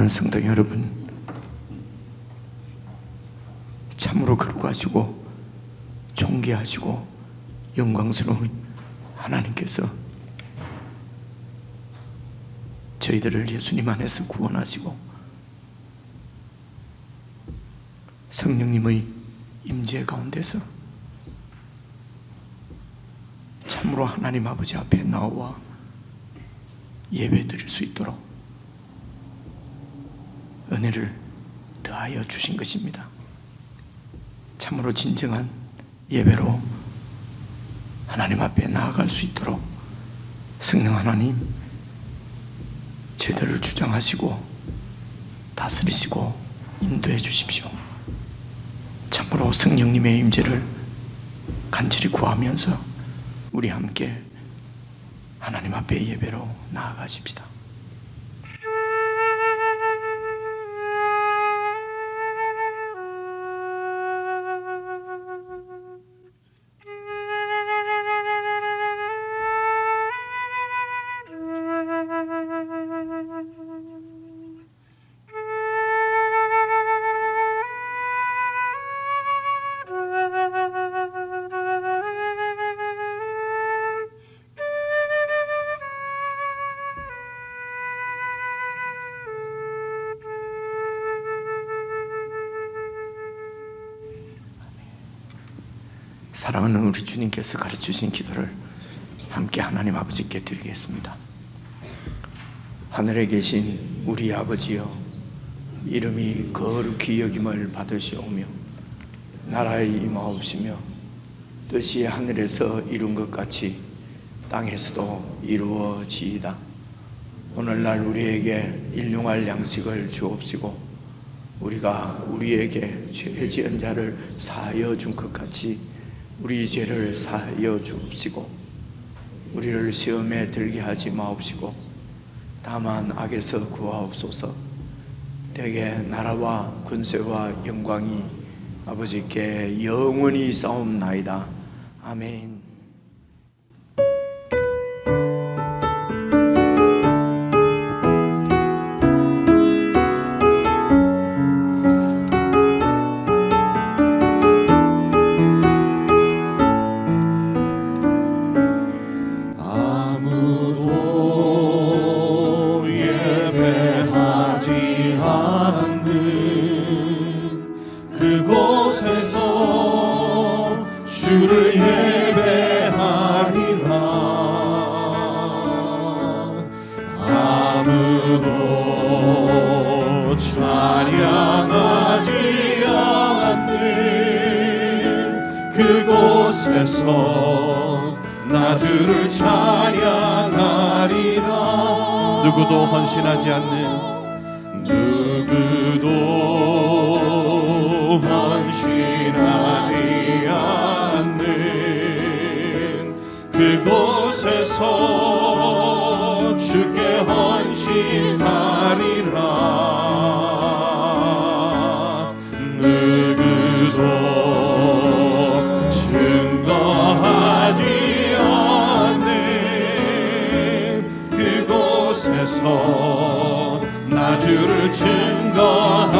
사랑하는 성도 여러분, 참으로 거룩하시고 존귀하시고 영광스러운 하나님께서 저희들을 예수님 안에서 구원하시고 성령님의 임재 가운데서 참으로 하나님 아버지 앞에 나와 예배 드릴 수 있도록 은혜를 더하여 주신 것입니다. 참으로 진정한 예배로 하나님 앞에 나아갈 수 있도록 성령 하나님 제대로 주장하시고 다스리시고 인도해 주십시오. 참으로 성령님의 임재를 간절히 구하면서 우리 함께 하나님 앞에 예배로 나아가십시다. 사랑하는 우리 주님께서 가르치신 기도를 함께 하나님 아버지께 드리겠습니다. 하늘에 계신 우리 아버지여, 이름이 거룩히 여김을 받으시오며 나라의 임하옵시며 뜻이 하늘에서 이룬 것 같이 땅에서도 이루어지이다. 오늘날 우리에게 일용할 양식을 주옵시고 우리가 우리에게 죄 지은 자를 사하여 준 것 같이 우리 죄를 사하여 주옵시고 우리를 시험에 들게 하지 마옵시고 다만 악에서 구하옵소서. 대개 나라와 권세와 영광이 아버지께 영원히 싸움나이다. 아멘. 주를 예배하리라. 아무도 찬양하지 않는 그곳에서 나 주를 찬양하리라. 누구도 헌신하지 않는, 누구도 헌신하지 않는 그곳에서 주께 헌신하리라. 누구도 증거하지 않는 그곳에서 나 주를 증거하리라.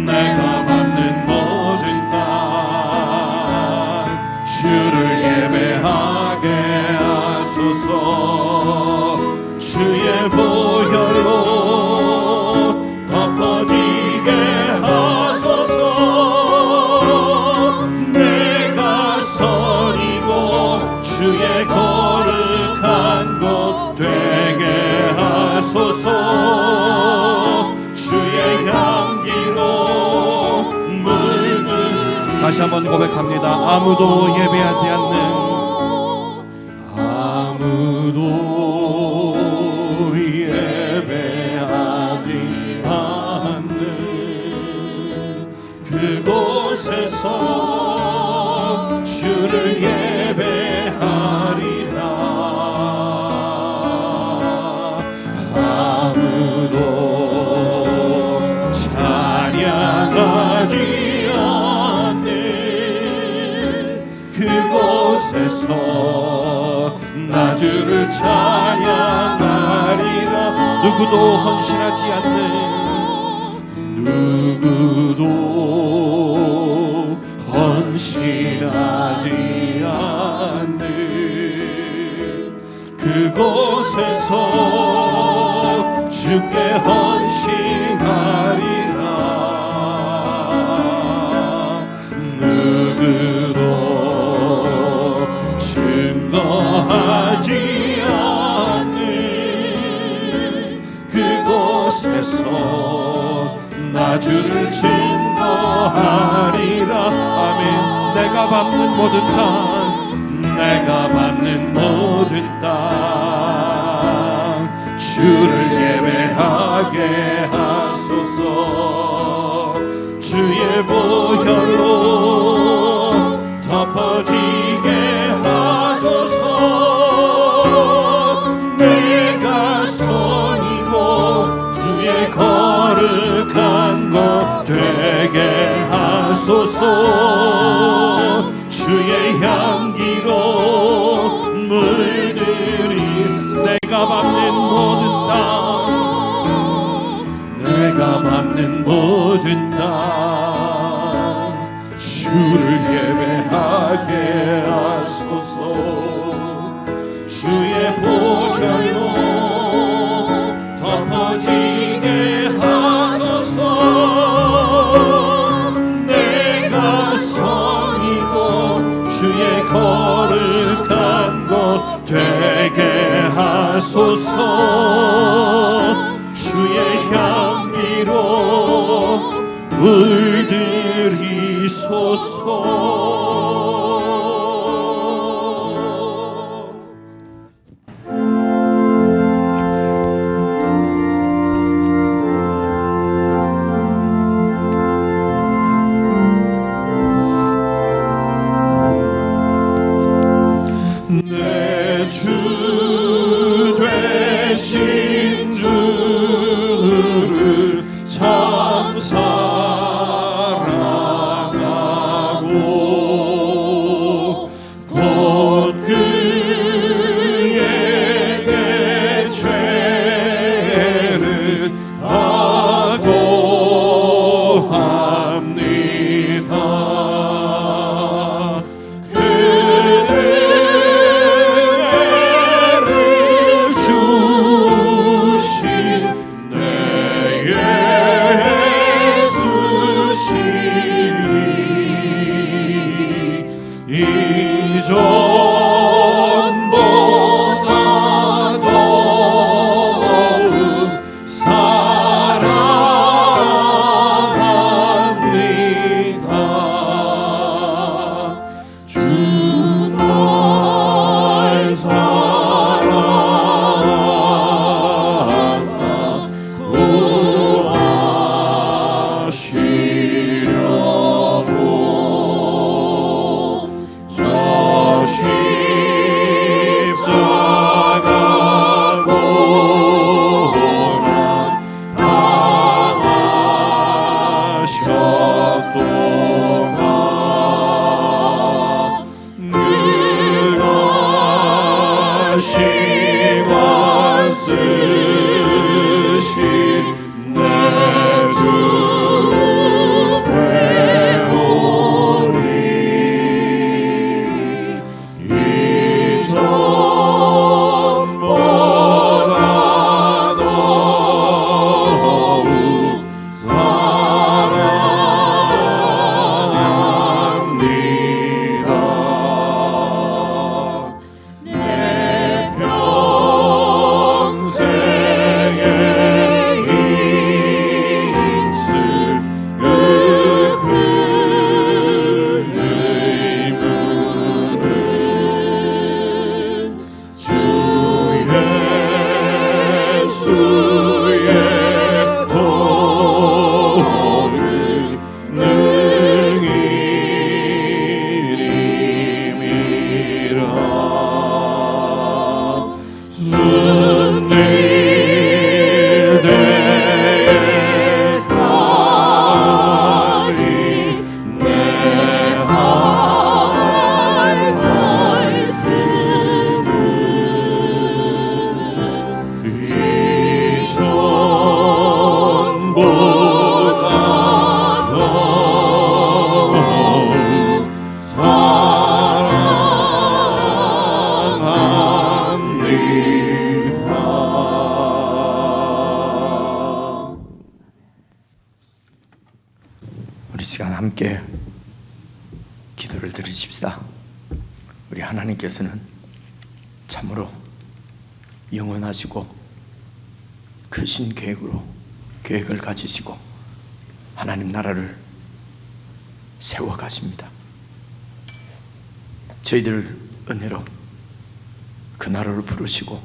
내가 받는 모든 땅 주를 예배하게 하소서. 주의 보혈로 덮어지게 하소서. 내가 선이고 주의 거룩한 곳 되게 하소서. 주의 향기로 물든. 다시 한번 고백합니다. 아무도 예배하지 않는, 아무도 예배하지 않는 그곳에서 주를 예배하리라. 아무도 찬양하지 않는 그곳에서 나 주를 찬양하리라. 누구도 헌신하지 않는 누구도 헌신하지 않는 그곳에서 주께 헌신하리라. 누구도 증거하지 않는 그곳에서 나 주를 증거하리라. 아멘. 내가 밟는 모든 땅, 내가 밟는 모든 땅 주를 예배하게 하소서. 주의 보혈로 덮어지게 하소서. 내가 손이고 주의 거룩한 것 되게 하소서. 주의 향기로 물들이 내가 밟는 모든 땅, 내가 밟는 모든 땅 주를 예배하게 하소서. 주의 보혈로 덮어지게 하소서. 내가 선이고 주의 거룩한 것 되게 하소서. 주의 향기로 물들이소서. 내 주 되신 주를 참 사랑하고 곧 그에게 죄를 하고 합니다. 그대를 주신 내 예수시니 이전보다 더욱 사랑합니다. 주 날 사랑하사 구하시려고 저 십자가 고난 당하셨도다. 능하시와 쓰신 내 주 배우리 이전보다 더욱 사랑합니다. 내 평생 함께 기도를 드리십시다. 우리 하나님께서는 참으로 영원하시고 크신 계획을 가지시고 하나님 나라를 세워 가십니다. 저희들 은혜로 그 나라를 부르시고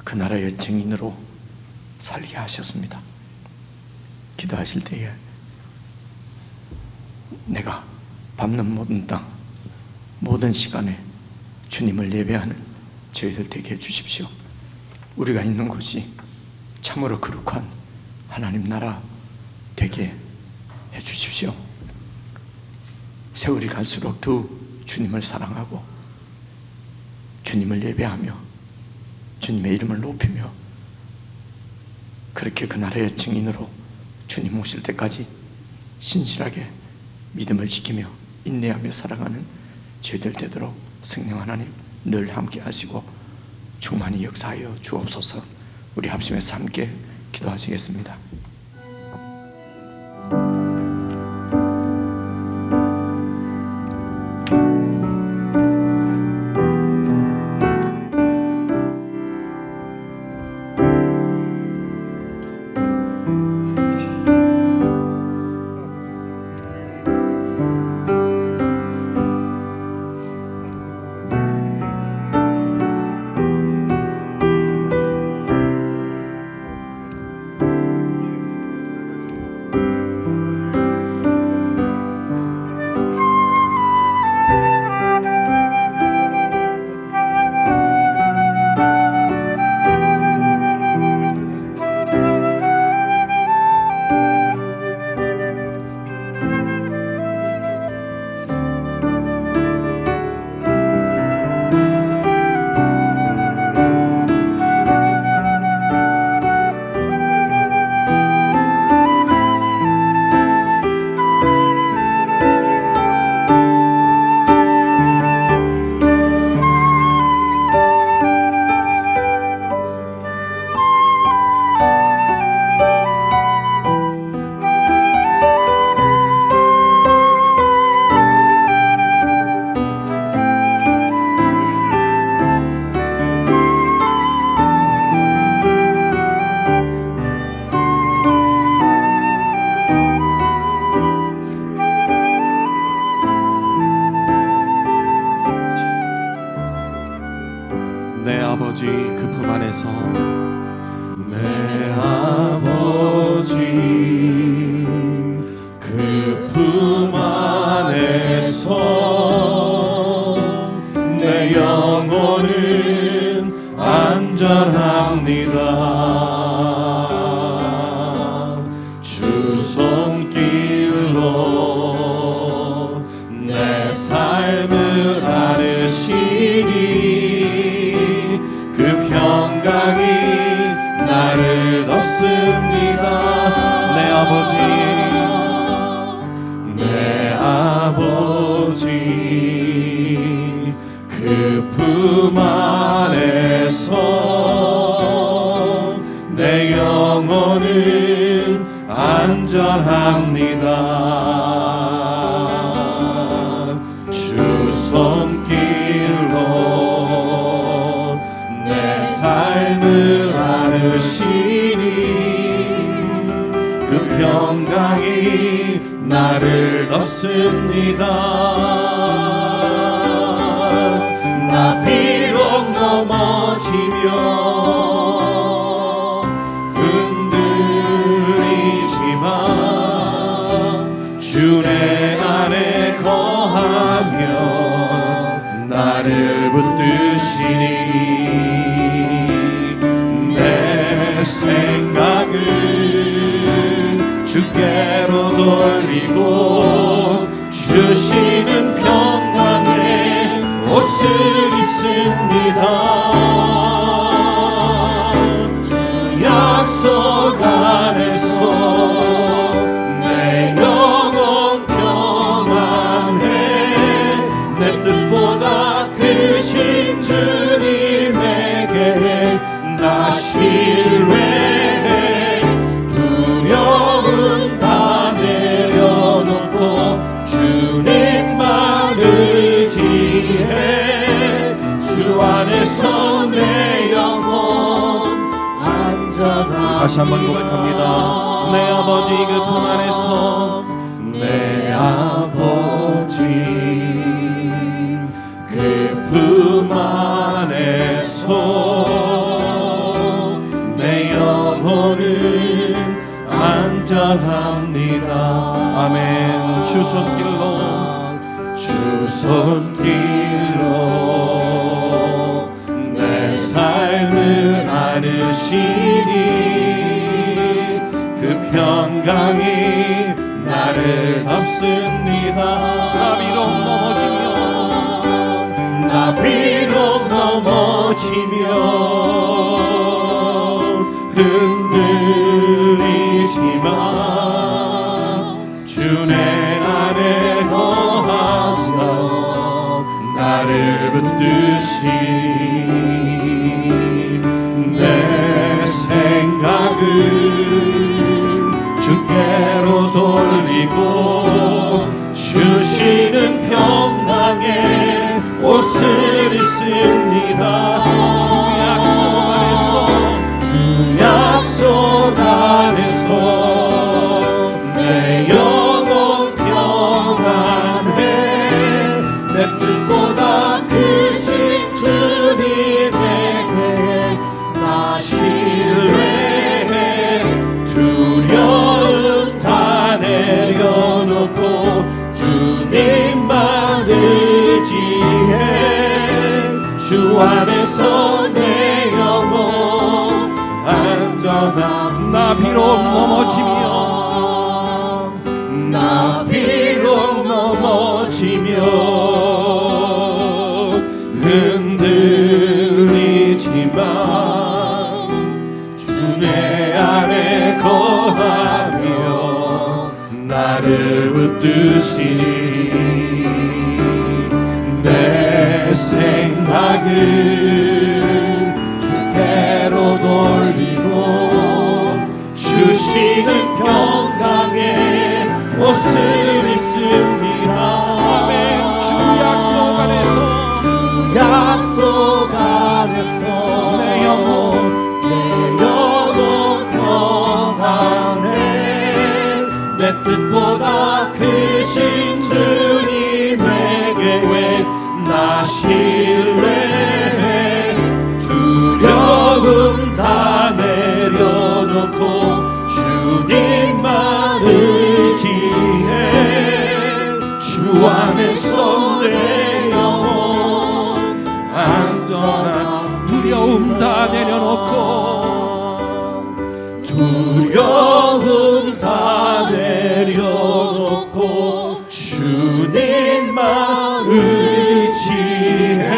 그 나라의 증인으로 살게 하셨습니다. 기도하실 때에 내가 밟는 모든 땅, 모든 시간에 주님을 예배하는 저희들 되게 해주십시오. 우리가 있는 곳이 참으로 거룩한 하나님 나라 되게 해주십시오. 세월이 갈수록 더 주님을 사랑하고 주님을 예배하며 주님의 이름을 높이며 그렇게 그 나라의 증인으로 주님 오실 때까지 신실하게 믿음을 지키며 인내하며 살아가는 저희들 되도록 성령 하나님 늘 함께 하시고 충만히 역사하여 주옵소서. 우리 합심해서 함께 기도하시겠습니다. 내 아버지 그 품 안에서 내 아버지 그 품 안에서 내 영혼은 안전합니다. 주 손길로 내 삶을 아르시니 그 평강이 나를 덮습니다. 내 아버지 그 품 안에서 내 영혼은 안전합니다. 주 손길로 내 삶을 아르시니 그 평강이 나를 덮습니다. 나 비록 넘어지며 흔들리지만 주 내 안에 거하며 나를 붙드시니 내 생각을 주께로 돌리고 주시는 평강의 옷을 입습니다. 주 약속 안에서 내 영혼 평안해. 내 뜻보다 크신 주님에게 나 신뢰해. 두려움 다 내려 다시 한번 고백합니다. 내 아버지 그 품 안에서, 내 아버지 그 품 안에서 내 영혼은 안전합니다. 아멘. 주 손길로 내 삶을 안으시니 그 평강이 나를 덮습니다. 나 비록 넘어지며 흔들리지만 주 내 안에 거하사 나를 붙드시니 내 생각을 주께로 돌리고 주시는 평강의 옷을 입습니다. 주 약속 안에서 내 영혼 평안해. 내 뜻보다 크신 주님에게 나 신뢰해. 두려움 다 내려놓고 주님만 의지해. 주 안에서 내 영혼 안전함. 나 비록 넘어지며 흔들리지만 주 내 안에 거하며 나를 붙드시니 내 생각을 주께로 돌리고 주시는 평강의 옷을 입습니다. 아멘. 주 약속 안에서 내 영혼 평안해. 내 뜻보다 크신 주님에게 나 신뢰해. 두려움 다 내려놓고 주님만 의지해. 주 안에서 내 영혼 안전한. 두려움 다 내려놓고 두려움 다 내려놓고 주님만 의지해.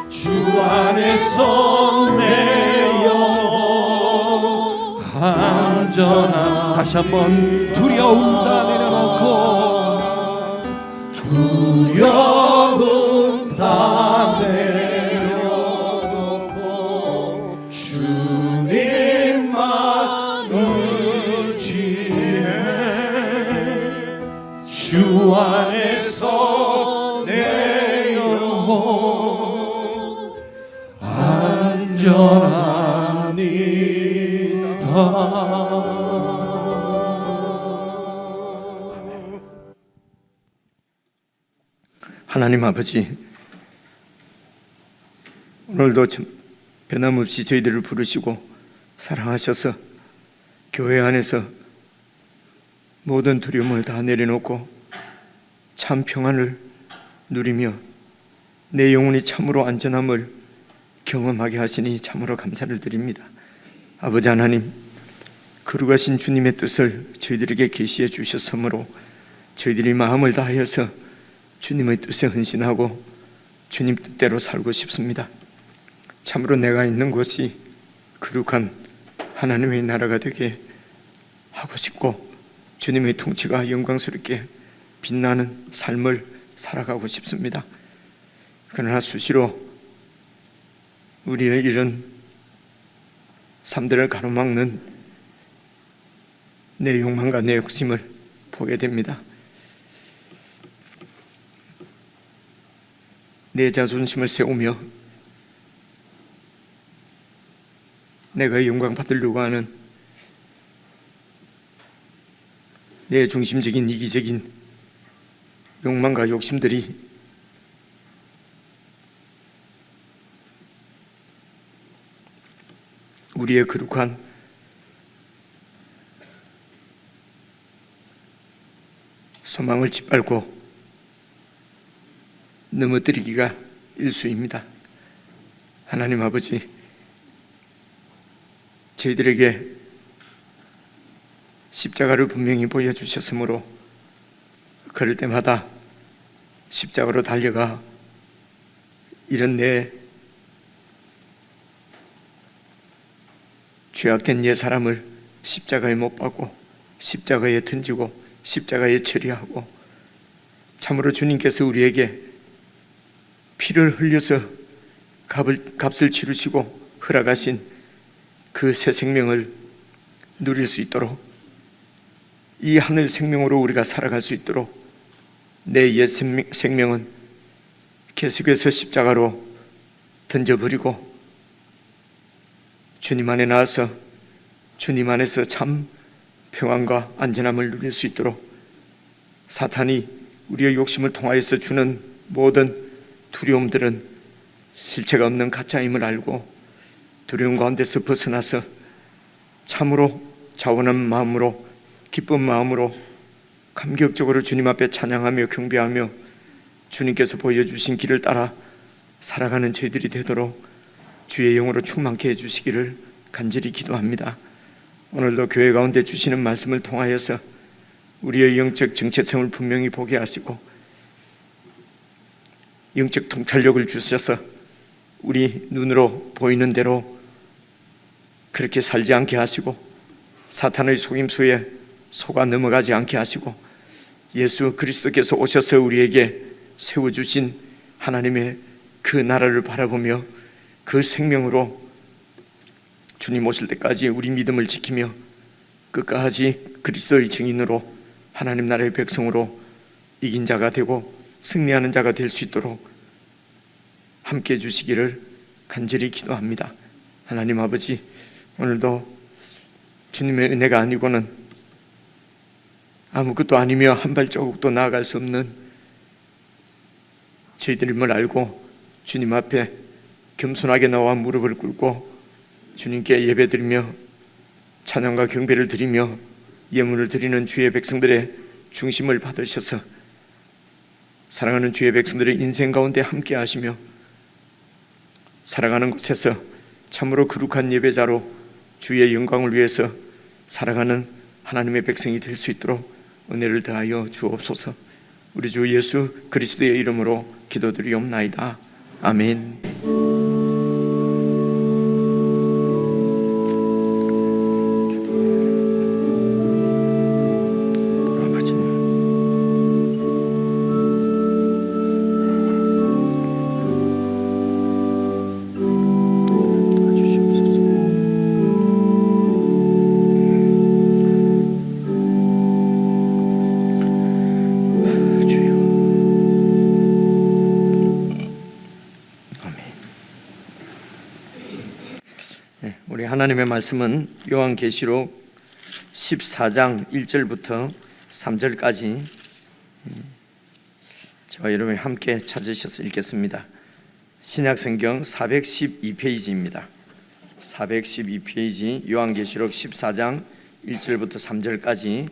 주 안에서 내 영혼 안전함. 다시 한번 두려움 다 내려놓고 두려움 다 내려놓고 주님만 의지해. 주 안에서 내 영혼 안전합니다. 하나님 아버지, 오늘도 변함없이 저희들을 부르시고 사랑하셔서 교회 안에서 모든 두려움을 다 내려놓고 참 평안을 누리며 내 영혼이 참으로 안전함을 경험하게 하시니 참으로 감사를 드립니다. 아버지 하나님, 거룩하신 주님의 뜻을 저희들에게 계시해 주셨으므로 저희들이 마음을 다하여서 주님의 뜻에 헌신하고 주님 뜻대로 살고 싶습니다. 참으로 내가 있는 곳이 거룩한 하나님의 나라가 되게 하고 싶고 주님의 통치가 영광스럽게 빛나는 삶을 살아가고 싶습니다. 그러나 수시로 우리의 이런 삶들을 가로막는 내 욕망과 내 욕심을 보게 됩니다. 내 자존심을 세우며 내가 영광 받으려고 하는 내 중심적인 이기적인 욕망과 욕심들이 우리의 거룩한 소망을 짓밟고 넘어뜨리기가 일쑤입니다. 하나님 아버지, 저희들에게 십자가를 분명히 보여주셨으므로 그럴 때마다 십자가로 달려가 이런 내 죄악된 옛 사람을 십자가에 못 박고 십자가에 던지고 십자가에 처리하고, 참으로 주님께서 우리에게 피를 흘려서 값을 치르시고 허락하신 그 새 생명을 누릴 수 있도록, 이 하늘 생명으로 우리가 살아갈 수 있도록 내 옛 생명은 계속해서 십자가로 던져버리고 주님 안에 나와서 주님 안에서 참 평안과 안전함을 누릴 수 있도록, 사탄이 우리의 욕심을 통하여서 주는 모든 두려움들은 실체가 없는 가짜임을 알고 두려움 가운데서 벗어나서 참으로 자원한 마음으로, 기쁜 마음으로 감격적으로 주님 앞에 찬양하며 경배하며 주님께서 보여주신 길을 따라 살아가는 저희들이 되도록 주의 영으로 충만케 해주시기를 간절히 기도합니다. 오늘도 교회 가운데 주시는 말씀을 통하여서 우리의 영적 정체성을 분명히 보게 하시고 영적 통찰력을 주셔서 우리 눈으로 보이는 대로 그렇게 살지 않게 하시고 사탄의 속임수에 속아 넘어가지 않게 하시고, 예수 그리스도께서 오셔서 우리에게 세워주신 하나님의 그 나라를 바라보며 그 생명으로 주님 오실 때까지 우리 믿음을 지키며 끝까지 그리스도의 증인으로 하나님 나라의 백성으로 이긴 자가 되고 승리하는 자가 될 수 있도록 함께 해주시기를 간절히 기도합니다. 하나님 아버지, 오늘도 주님의 은혜가 아니고는 아무것도 아니며 한 발자국도 나아갈 수 없는 저희들임을 알고 주님 앞에 겸손하게 나와 무릎을 꿇고 주님께 예배드리며 찬양과 경배를 드리며 예물을 드리는 주의 백성들의 중심을 받으셔서 사랑하는 주의 백성들의 인생 가운데 함께 하시며 살아가는 곳에서 참으로 거룩한 예배자로 주의 영광을 위해서 살아가는 하나님의 백성이 될 수 있도록 은혜를 더하여 주옵소서. 우리 주 예수 그리스도의 이름으로 기도드리옵나이다. 아멘. 하나님의 말씀은 요한계시록 14장 1절부터 3절까지 저와 여러분이 함께 찾으셔서 읽겠습니다. 신약성경 412페이지입니다. 412페이지 요한계시록 14장 1절부터 3절까지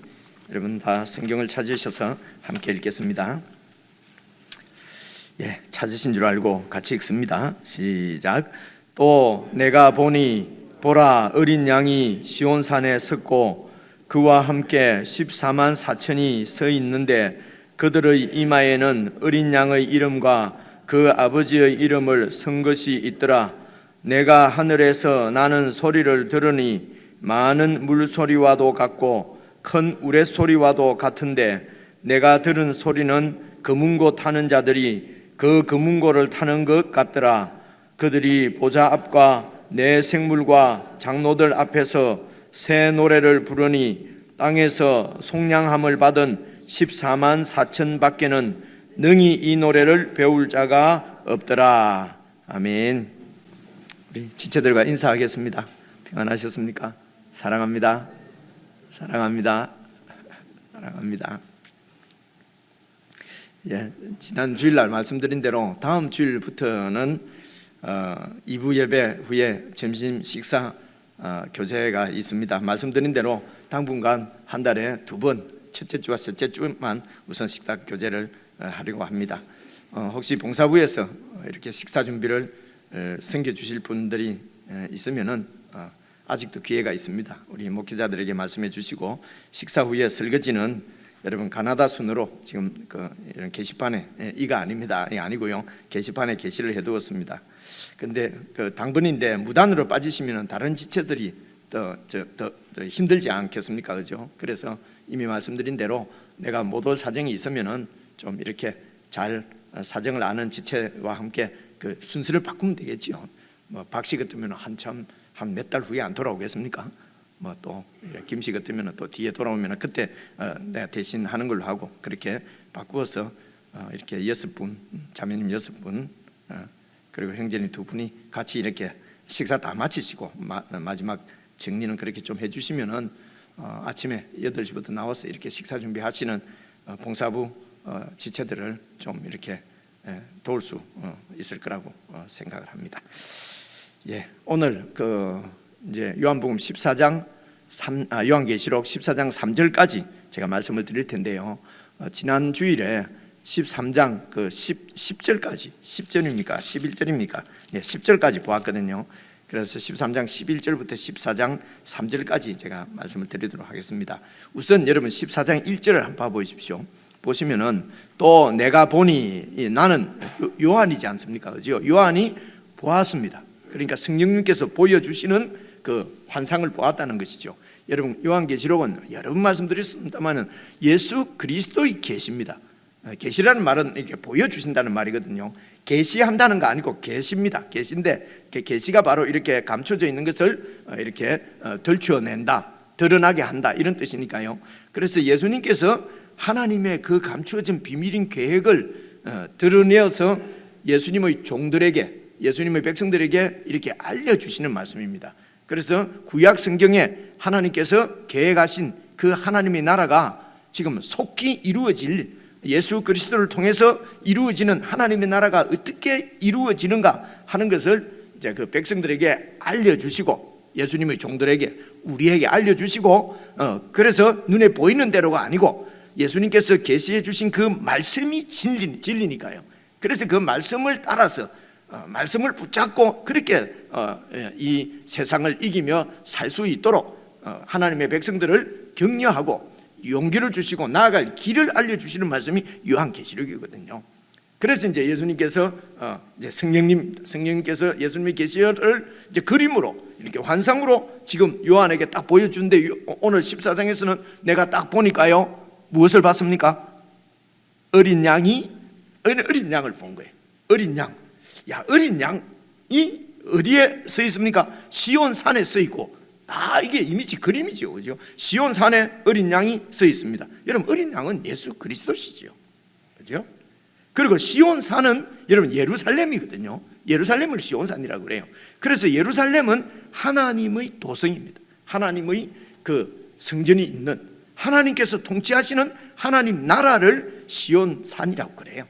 여러분 다 성경을 찾으셔서 함께 읽겠습니다. 찾으신 줄 알고 같이 읽습니다. 시작. 또 내가 보니 보라, 어린 양이 시온산에 섰고 그와 함께 14만 4천이 서 있는데 그들의 이마에는 어린 양의 이름과 그 아버지의 이름을 쓴 것이 있더라. 내가 하늘에서 나는 소리를 들으니 많은 물소리와도 같고 큰 우레소리와도 같은데, 내가 들은 소리는 금은고 타는 자들이 그 금은고를 타는 것 같더라. 그들이 보좌 앞과 내 생물과 장로들 앞에서 새 노래를 부르니 땅에서 속량함을 받은 14만 4천 밖에는 능히 이 노래를 배울 자가 없더라. 아멘. 우리 지체들과 인사하겠습니다. 평안하셨습니까? 사랑합니다. 사랑합니다. 사랑합니다. 예, 지난 주일날 말씀드린 대로 다음 주일부터는 2부 예배 후에 점심 식사 교제가 있습니다. 말씀드린 대로 당분간 한 달에 2번, 첫째 주와 셋째 주만 우선 식사 교제를 하려고 합니다. 혹시 봉사부에서 이렇게 식사 준비를 섬겨주실 분들이 있으면은 아직도 기회가 있습니다. 우리 목회자들에게 말씀해 주시고, 식사 후에 설거지는 여러분 가나다 순으로 지금 이런 게시판에, 이가 아닙니다. 이게 아니고요. 게시판에 게시를 해두었습니다. 근데 당번인데 무단으로 빠지시면 다른 지체들이 더 힘들지 않겠습니까, 그죠? 그래서 이미 말씀드린 대로 내가 못 올 사정이 있으면은 좀 이렇게 잘 사정을 아는 지체와 함께 그 순서를 바꾸면 되겠지요. 뭐 박씨 같으면 한참 한 몇 달 후에 안 돌아오겠습니까? 뭐 또 김씨 같으면 또 뒤에 돌아오면 그때 내가 대신 하는 걸로 하고, 그렇게 바꾸어서 이렇게 6분, 자매님 6분, 그리고 형제님 2분이 같이 이렇게 식사 다 마치시고 마지막 정리는 그렇게 좀 해주시면은 아침에 8시부터 나와서 이렇게 식사 준비하시는 봉사부 지체들을 좀 이렇게 도울 수 있을 거라고 생각을 합니다. 예, 오늘 이제 요한복음 14장 요한계시록 14장 3절까지 제가 말씀을 드릴 텐데요. 지난 주일에 13장 10절까지, 10절입니까? 11절입니까? 네, 10절까지 보았거든요. 그래서 13장 11절부터 14장 3절까지 제가 말씀을 드리도록 하겠습니다. 우선 여러분 14장 1절을 한번 봐보십시오. 보시면은 또 내가 보니, 나는 요한이지 않습니까? 그죠? 요한이 보았습니다. 그러니까 성령님께서 보여주시는 그 환상을 보았다는 것이죠. 여러분 요한계시록은 여러 번 말씀드렸습니다만은 예수 그리스도의 계시입니다. 계시라는 말은 이렇게 보여주신다는 말이거든요. 계시한다는 거 아니고 계시입니다. 계시인데 계시가 바로 이렇게 감춰져 있는 것을 이렇게 들추어낸다, 드러나게 한다, 이런 뜻이니까요. 그래서 예수님께서 하나님의 그 감추어진 비밀인 계획을 드러내어서 예수님의 종들에게, 예수님의 백성들에게 이렇게 알려주시는 말씀입니다. 그래서 구약 성경에 하나님께서 계획하신 그 하나님의 나라가 지금 속히 이루어질, 예수 그리스도를 통해서 이루어지는 하나님의 나라가 어떻게 이루어지는가 하는 것을 이제 그 백성들에게 알려주시고, 예수님의 종들에게, 우리에게 알려주시고, 그래서 눈에 보이는 대로가 아니고 예수님께서 계시해 주신 그 말씀이 진리니까요. 그래서 그 말씀을 따라서 말씀을 붙잡고 그렇게 이 세상을 이기며 살 수 있도록 하나님의 백성들을 격려하고 용기를 주시고 나아갈 길을 알려주시는 말씀이 요한계시록이거든요. 그래서 이제 예수님께서 이제 성령님께서 예수님의 계시를 이제 그림으로, 이렇게 환상으로 지금 요한에게 딱 보여주는데, 오늘 14장에서는 내가 딱 보니까요, 무엇을 봤습니까? 어린 양을 본 거예요. 어린 양. 야, 어린 양이 어디에 서 있습니까? 시온 산에 서 있고, 다 이게 이미지, 그림이죠, 그죠? 시온 산에 어린 양이 서 있습니다. 여러분, 어린 양은 예수 그리스도시죠, 그죠? 그리고 시온 산은 여러분 예루살렘이거든요. 예루살렘을 시온 산이라고 그래요. 그래서 예루살렘은 하나님의 도성입니다. 하나님의 그 성전이 있는, 하나님께서 통치하시는 하나님 나라를 시온 산이라고 그래요.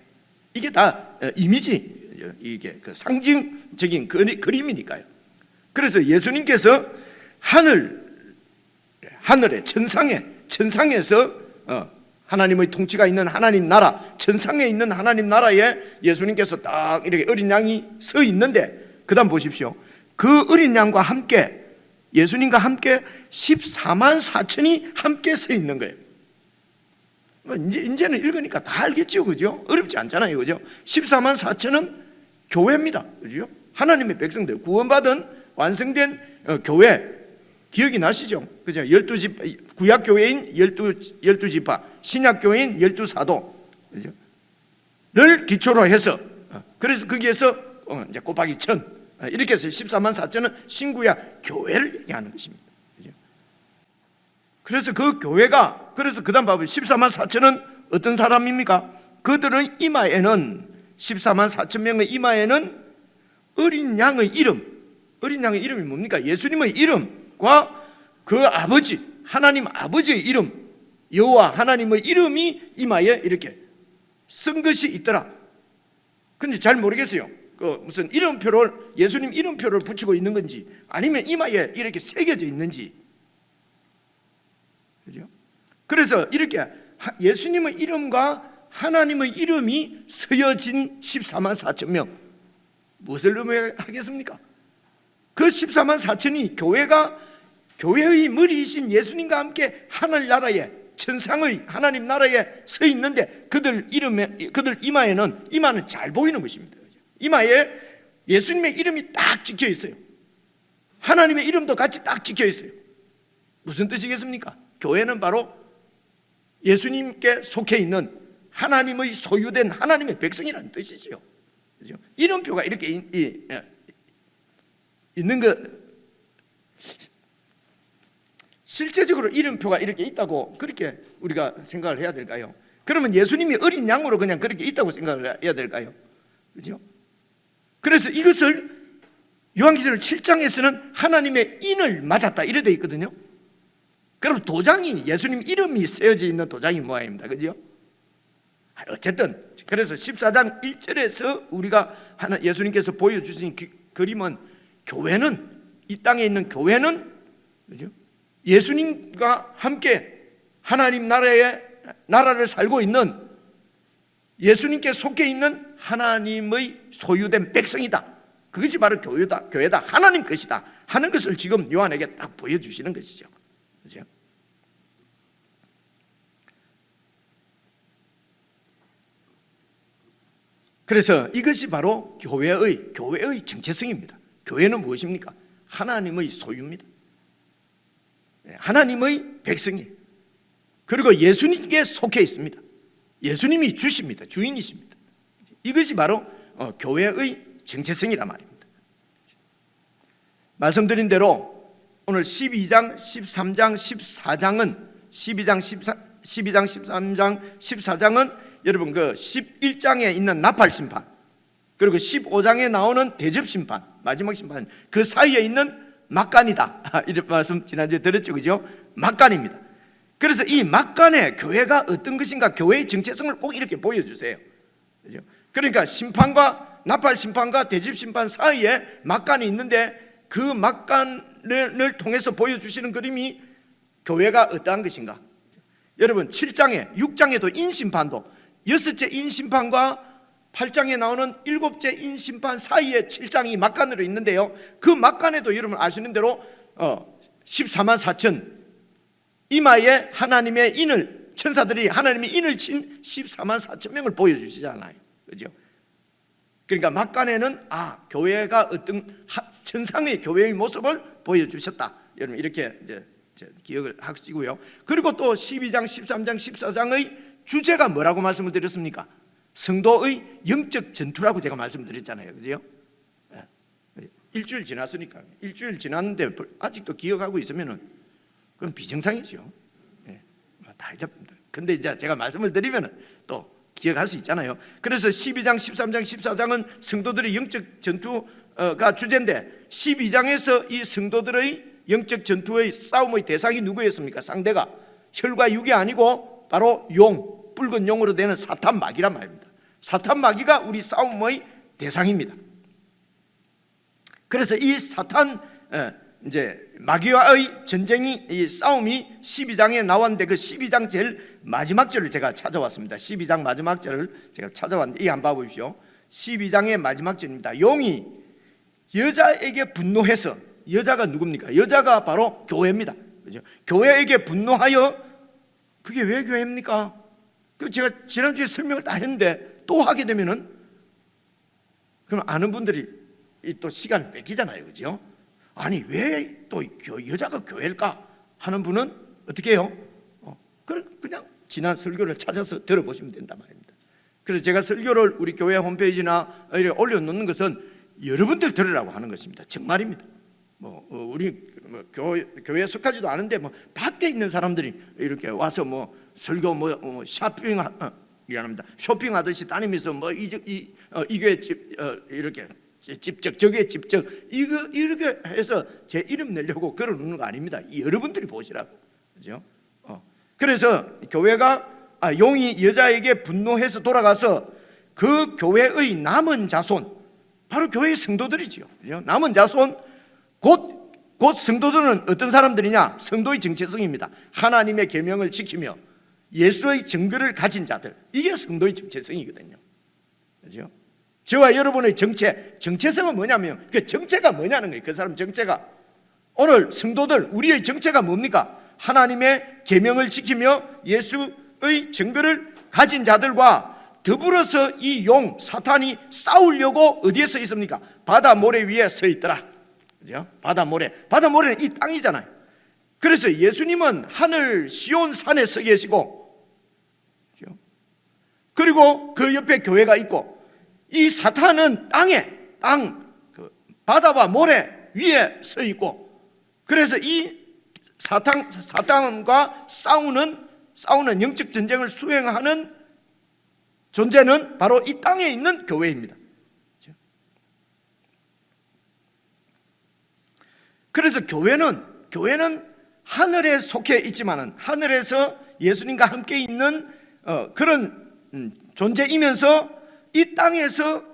이게 다 이미지, 이게 그 상징적인 그림이니까요. 그래서 예수님께서 하늘의 천상에서 하나님의 통치가 있는 하나님 나라, 천상에 있는 하나님 나라에 예수님께서 딱 이렇게 어린 양이 서 있는데, 그 다음 보십시오. 그 어린 양과 함께, 예수님과 함께 14만 4천이 함께 서 있는 거예요. 이제는 읽으니까 다 알겠죠, 그죠? 어렵지 않잖아요, 그죠? 14만 4천은 교회입니다, 그죠? 하나님의 백성들, 구원받은 완성된 교회, 기억이 나시죠? 그죠? 12지파, 구약 교회인 12지파, 신약 교회인 12사도, 그죠? 를 기초로 해서, 그래서 거기에서 이제 곱하기 1000, 이렇게 해서 14만 4천은 신구약 교회를 얘기하는 것입니다, 그죠? 그래서 그 교회가, 그래서 그 다음 봐보세요. 14만 4천은 어떤 사람입니까? 그들의 이마에는, 14만 4천 명의 이마에는 어린 양의 이름, 어린 양의 이름이 뭡니까? 예수님의 이름과 그 아버지, 하나님 아버지의 이름, 여호와 하나님의 이름이 이마에 이렇게 쓴 것이 있더라. 근데 잘 모르겠어요. 그 무슨 이름표를, 예수님 이름표를 붙이고 있는 건지 아니면 이마에 이렇게 새겨져 있는지. 그죠? 그래서 이렇게 예수님의 이름과 하나님의 이름이 쓰여진 14만 4천 명, 무엇을 의미하겠습니까? 그 14만 4천이 교회의 머리이신 예수님과 함께 하늘나라에, 천상의 하나님 나라에 서 있는데 그들 이마는 잘 보이는 것입니다. 이마에 예수님의 이름이 딱 찍혀 있어요. 하나님의 이름도 같이 딱 찍혀 있어요. 무슨 뜻이겠습니까? 교회는 바로 예수님께 속해 있는 하나님의 소유된 하나님의 백성이라는 뜻이지요. 그죠? 이름표가 이렇게 있는 것, 실제적으로 이름표가 이렇게 있다고 그렇게 우리가 생각을 해야 될까요? 그러면 예수님이 어린 양으로 그냥 그렇게 있다고 생각을 해야 될까요? 그죠? 그래서 이것을 요한계시록 7장에서는 하나님의 인을 맞았다 이래 되어 있거든요. 그럼 도장이 예수님 이름이 쓰여져 있는 도장이 모양입니다. 그죠? 어쨌든 그래서 14장 1절에서 우리가 예수님께서 보여주신 그림은, 교회는, 이 땅에 있는 교회는, 그죠? 예수님과 함께 하나님 나라를 살고 있는, 예수님께 속해 있는 하나님의 소유된 백성이다. 그것이 바로 교회다. 하나님 것이다 하는 것을 지금 요한에게 딱 보여주시는 것이죠. 그죠? 그래서 이것이 바로 교회의 정체성입니다. 교회는 무엇입니까? 하나님의 소유입니다. 하나님의 백성이에요. 그리고 예수님께 속해 있습니다. 예수님이 주십니다. 주인이십니다. 이것이 바로 교회의 정체성이란 말입니다. 말씀드린 대로 오늘 12장, 13장, 14장은 12장, 13장, 14장은 여러분 그 11장에 있는 나팔 심판, 그리고 15장에 나오는 대접 심판, 마지막 심판, 그 사이에 있는 막간이다. 이런 말씀 지난주에 들었죠, 그죠? 막간입니다. 그래서 이 막간에 교회가 어떤 것인가, 교회의 정체성을 꼭 이렇게 보여주세요. 그죠? 그러니까 심판과 나팔 심판과 대접 심판 사이에 막간이 있는데 그 막간을 통해서 보여주시는 그림이 교회가 어떠한 것인가. 여러분 7장에 6장에도 인심판도 6째 인심판과 8장에 나오는 7째 인심판 사이에 7장이 막간으로 있는데요, 그 막간에도 여러분 아시는 대로 14만 4천 이마에 하나님의 인을, 천사들이 하나님의 인을 친 14만 4천 명을 보여주시잖아요. 그죠? 그러니까 막간에는 교회가 어떤 천상의 교회의 모습을 보여주셨다. 여러분 이렇게 이제 기억을 하시고요. 그리고 또 12장, 13장, 14장의 주제가 뭐라고 말씀을 드렸습니까? 성도의 영적 전투라고 제가 말씀드렸잖아요. 그죠? 일주일 지났으니까, 일주일 지났는데 아직도 기억하고 있으면은 그건 비정상이죠. 다 잊어버립니다. 근데 이제 제가 말씀을 드리면은 또 기억할 수 있잖아요. 그래서 12장, 13장, 14장은 성도들의 영적 전투가 주제인데 12장에서 이 성도들의 영적 전투의 싸움의 대상이 누구였습니까? 상대가 혈과 육이 아니고 바로 붉은 용으로 되는 사탄 마귀란 말입니다. 사탄 마귀가 우리 싸움의 대상입니다. 그래서 이 사탄 마귀와의 전쟁이, 이 싸움이 12장에 나왔는데 그 12장 제일 마지막 절을 제가 찾아왔습니다. 12장 마지막 절을 제가 찾아왔는데 이 한번 봐보십시오. 12장의 마지막 절입니다. 용이 여자에게 분노해서, 여자가 누굽니까? 여자가 바로 교회입니다. 그죠? 교회에게 분노하여, 그게 왜 교회입니까? 그 제가 지난주에 설명을 다 했는데 또 하게 되면은 그럼 아는 분들이 또 시간을 뺏기잖아요. 그죠? 아니 왜 또 여자가 교회일까 하는 분은 어떻게 해요? 그냥 지난 설교를 찾아서 들어보시면 된단 말입니다. 그래서 제가 설교를 우리 교회 홈페이지나 이렇게 올려놓는 것은 여러분들 들으라고 하는 것입니다. 정말입니다. 우리 교회에 속하지도 않은데 밖에 있는 사람들이 이렇게 와서 설교 쇼핑하듯이 다니면서 이 교회 집 이렇게 집적, 저게 집적, 이거 이렇게 해서 제 이름 내려고 걸어놓는 거 아닙니다. 여러분들이 보시라고, 그죠? 그래서 교회가 용이 여자에게 분노해서 돌아가서 그 교회의 남은 자손, 바로 교회의 성도들이지요. 그죠? 남은 자손, 곧 성도들은 어떤 사람들이냐? 성도의 정체성입니다. 하나님의 계명을 지키며 예수의 증거를 가진 자들, 이게 성도의 정체성이거든요. 그죠? 저와 여러분의 정체성은 뭐냐면, 그 정체가 뭐냐는 거예요. 그 사람 정체가. 오늘 성도들, 우리의 정체가 뭡니까? 하나님의 계명을 지키며 예수의 증거를 가진 자들과 더불어서 이 용 사탄이 싸우려고 어디에 서 있습니까? 바다 모래 위에 서 있더라. 그죠? 바다 모래는 이 땅이잖아요. 그래서 예수님은 하늘 시온 산에 서 계시고, 그죠? 그리고 그 옆에 교회가 있고, 이 사탄은 그 바다와 모래 위에 서 있고, 그래서 이 사탄과 싸우는 영적 전쟁을 수행하는 존재는 바로 이 땅에 있는 교회입니다. 그래서 교회는 하늘에 속해 있지만은, 하늘에서 예수님과 함께 있는 그런 존재이면서 이 땅에서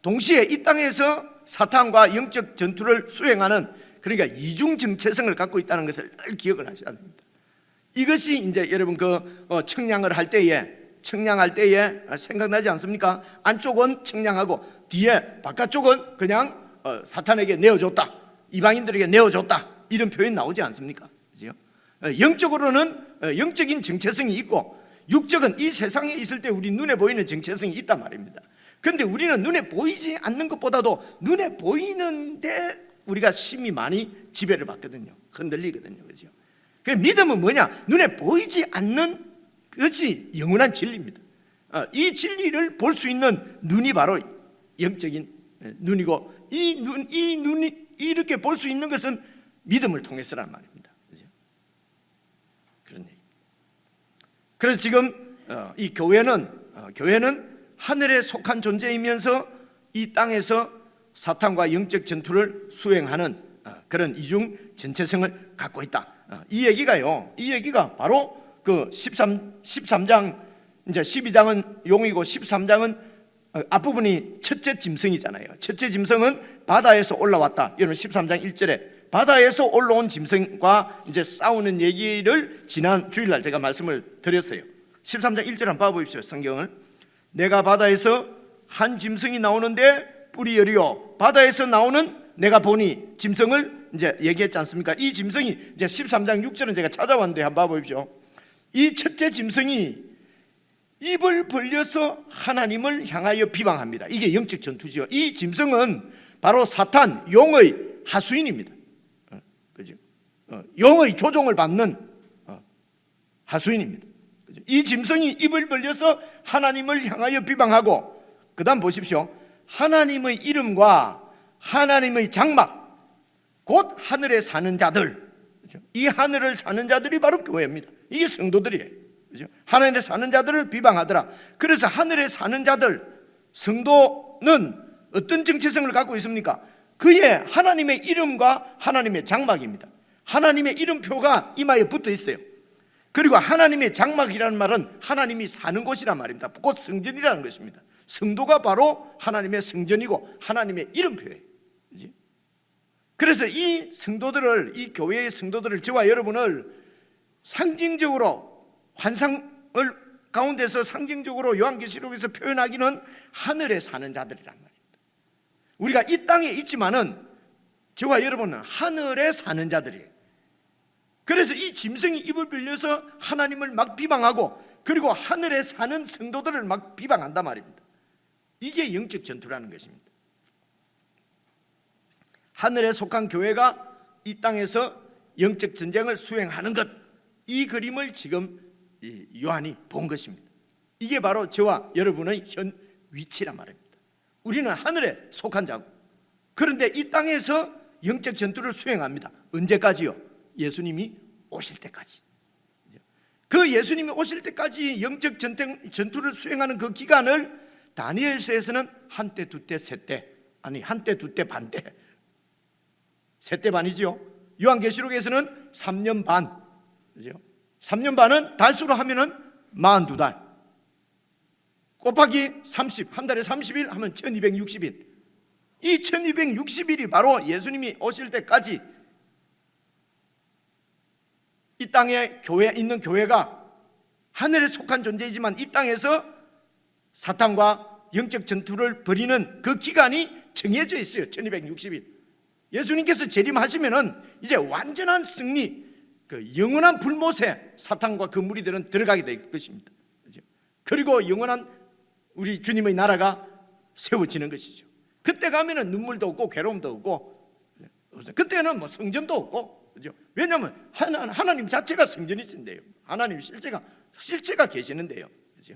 동시에 이 땅에서 사탄과 영적 전투를 수행하는, 그러니까 이중 정체성을 갖고 있다는 것을 늘 기억을 하셔야 됩니다. 이것이 이제 여러분 청량을 할 때에 생각나지 않습니까? 안쪽은 청량하고 뒤에 바깥쪽은 그냥 사탄에게 내어줬다, 이방인들에게 내어줬다, 이런 표현 나오지 않습니까? 그죠? 영적으로는 영적인 정체성이 있고, 육적은 이 세상에 있을 때 우리 눈에 보이는 정체성이 있단 말입니다. 그런데 우리는 눈에 보이지 않는 것보다도 눈에 보이는데 우리가 심히 많이 지배를 받거든요. 흔들리거든요. 그죠? 그 믿음은 뭐냐? 눈에 보이지 않는 것이 영원한 진리입니다. 이 진리를 볼 수 있는 눈이 바로 영적인 눈이고, 이 눈이 이렇게 볼 수 있는 것은 믿음을 통해서란 말입니다. 그죠? 그런 얘기. 그래서 지금 이 교회는 하늘에 속한 존재이면서 이 땅에서 사탄과 영적 전투를 수행하는 그런 이중 전체성을 갖고 있다. 이 얘기가 바로 그 13장, 이제 12장은 용이고 13장은 앞부분이 첫째 짐승이잖아요. 첫째 짐승은 바다에서 올라왔다. 여러분 13장 1절에 바다에서 올라온 짐승과 이제 싸우는 얘기를 지난 주일날 제가 말씀을 드렸어요. 13장 1절 한번 봐보십시오. 성경을. 내가 바다에서 한 짐승이 나오는데 뿔이 여리요, 바다에서 나오는 내가 보니, 짐승을 이제 얘기했지 않습니까? 이 짐승이 이제 13장 6절은 제가 찾아왔는데 한번 봐보십시오. 이 첫째 짐승이 입을 벌려서 하나님을 향하여 비방합니다. 이게 영적 전투죠. 이 짐승은 바로 사탄, 용의 하수인입니다. 그죠? 용의 조종을 받는 하수인입니다. 그죠? 이 짐승이 입을 벌려서 하나님을 향하여 비방하고, 그 다음 보십시오. 하나님의 이름과 하나님의 장막, 곧 하늘에 사는 자들, 그죠? 이 하늘을 사는 자들이 바로 교회입니다. 이게 성도들이에요. 그죠? 하늘에 사는 자들을 비방하더라. 그래서 하늘에 사는 자들, 성도는 어떤 정체성을 갖고 있습니까? 그의 하나님의 이름과 하나님의 장막입니다. 하나님의 이름표가 이마에 붙어 있어요. 그리고 하나님의 장막이라는 말은 하나님이 사는 곳이란 말입니다. 곧 성전이라는 것입니다. 성도가 바로 하나님의 성전이고 하나님의 이름표예요. 그치? 그래서 이 교회의 성도들을, 저와 여러분을 상징적으로, 환상을 가운데서 상징적으로 요한계시록에서 표현하기는 하늘에 사는 자들이란 말입니다. 우리가 이 땅에 있지만은 저와 여러분은 하늘에 사는 자들이에요. 그래서 이 짐승이 입을 벌려서 하나님을 막 비방하고, 그리고 하늘에 사는 성도들을 막 비방한단 말입니다. 이게 영적 전투라는 것입니다. 하늘에 속한 교회가 이 땅에서 영적 전쟁을 수행하는 것, 이 그림을 지금 요한이 본 것입니다. 이게 바로 저와 여러분의 현 위치란 말입니다. 우리는 하늘에 속한 자고, 그런데 이 땅에서 영적 전투를 수행합니다. 언제까지요? 예수님이 오실 때까지. 그 예수님이 오실 때까지 영적 전투를 수행하는 그 기간을 다니엘서에서는 한때, 두때, 세때, 아니 한때, 두때, 반때, 세때 반이죠. 요한계시록에서는 3년 반, 그죠? 3년 반은 달수로 하면은 42달 곱하기 30, 한 달에 30일 하면 1260일. 이 1260일이 바로 예수님이 오실 때까지 이 땅에 있는 교회가 하늘에 속한 존재이지만 이 땅에서 사탄과 영적 전투를 벌이는 그 기간이 정해져 있어요. 1260일. 예수님께서 재림하시면은 이제 완전한 승리, 그 영원한 불못에 사탄과 그 무리들은 들어가게 될 것입니다. 그리고 영원한 우리 주님의 나라가 세워지는 것이죠. 그때 가면은 눈물도 없고 괴로움도 없고, 그때는 뭐 성전도 없고, 그죠? 왜냐하면 하나님 자체가 성전이신데요. 하나님 실제가 계시는데요. 그죠?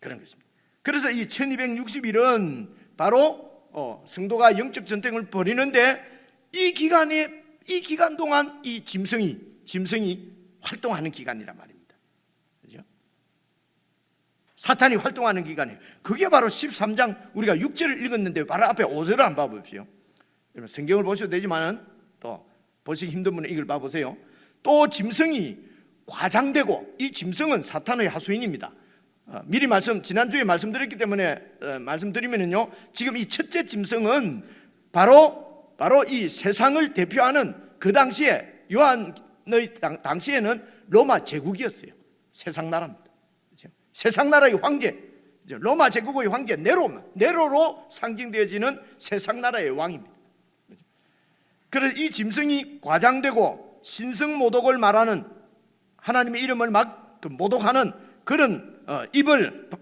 그런 것입니다. 그래서 이 1260일은 바로 성도가 영적 전쟁을 벌이는데 이 기간 동안 이 짐승이 활동하는 기간이란 말입니다. 그죠? 사탄이 활동하는 기간이에요. 그게 바로 13장 우리가 6절을 읽었는데 바로 앞에 5절을 한번 봐보십시오. 여러분 성경을 보셔도 되지만 또 보시기 힘든 분은 이걸 봐보세요. 또 짐승이 과장되고, 이 짐승은 사탄의 하수인입니다. 미리 지난주에 말씀드렸기 때문에 말씀드리면요, 지금 이 첫째 짐승은 바로 이 세상을 대표하는, 그 당시에 요한의 당시에는 로마 제국이었어요. 세상 나라입니다. 세상 나라의 황제, 로마 제국의 황제 네로로 상징되어지는 세상 나라의 왕입니다. 그래서 이 짐승이 과장되고 신성모독을 말하는, 하나님의 이름을 막 모독하는 그런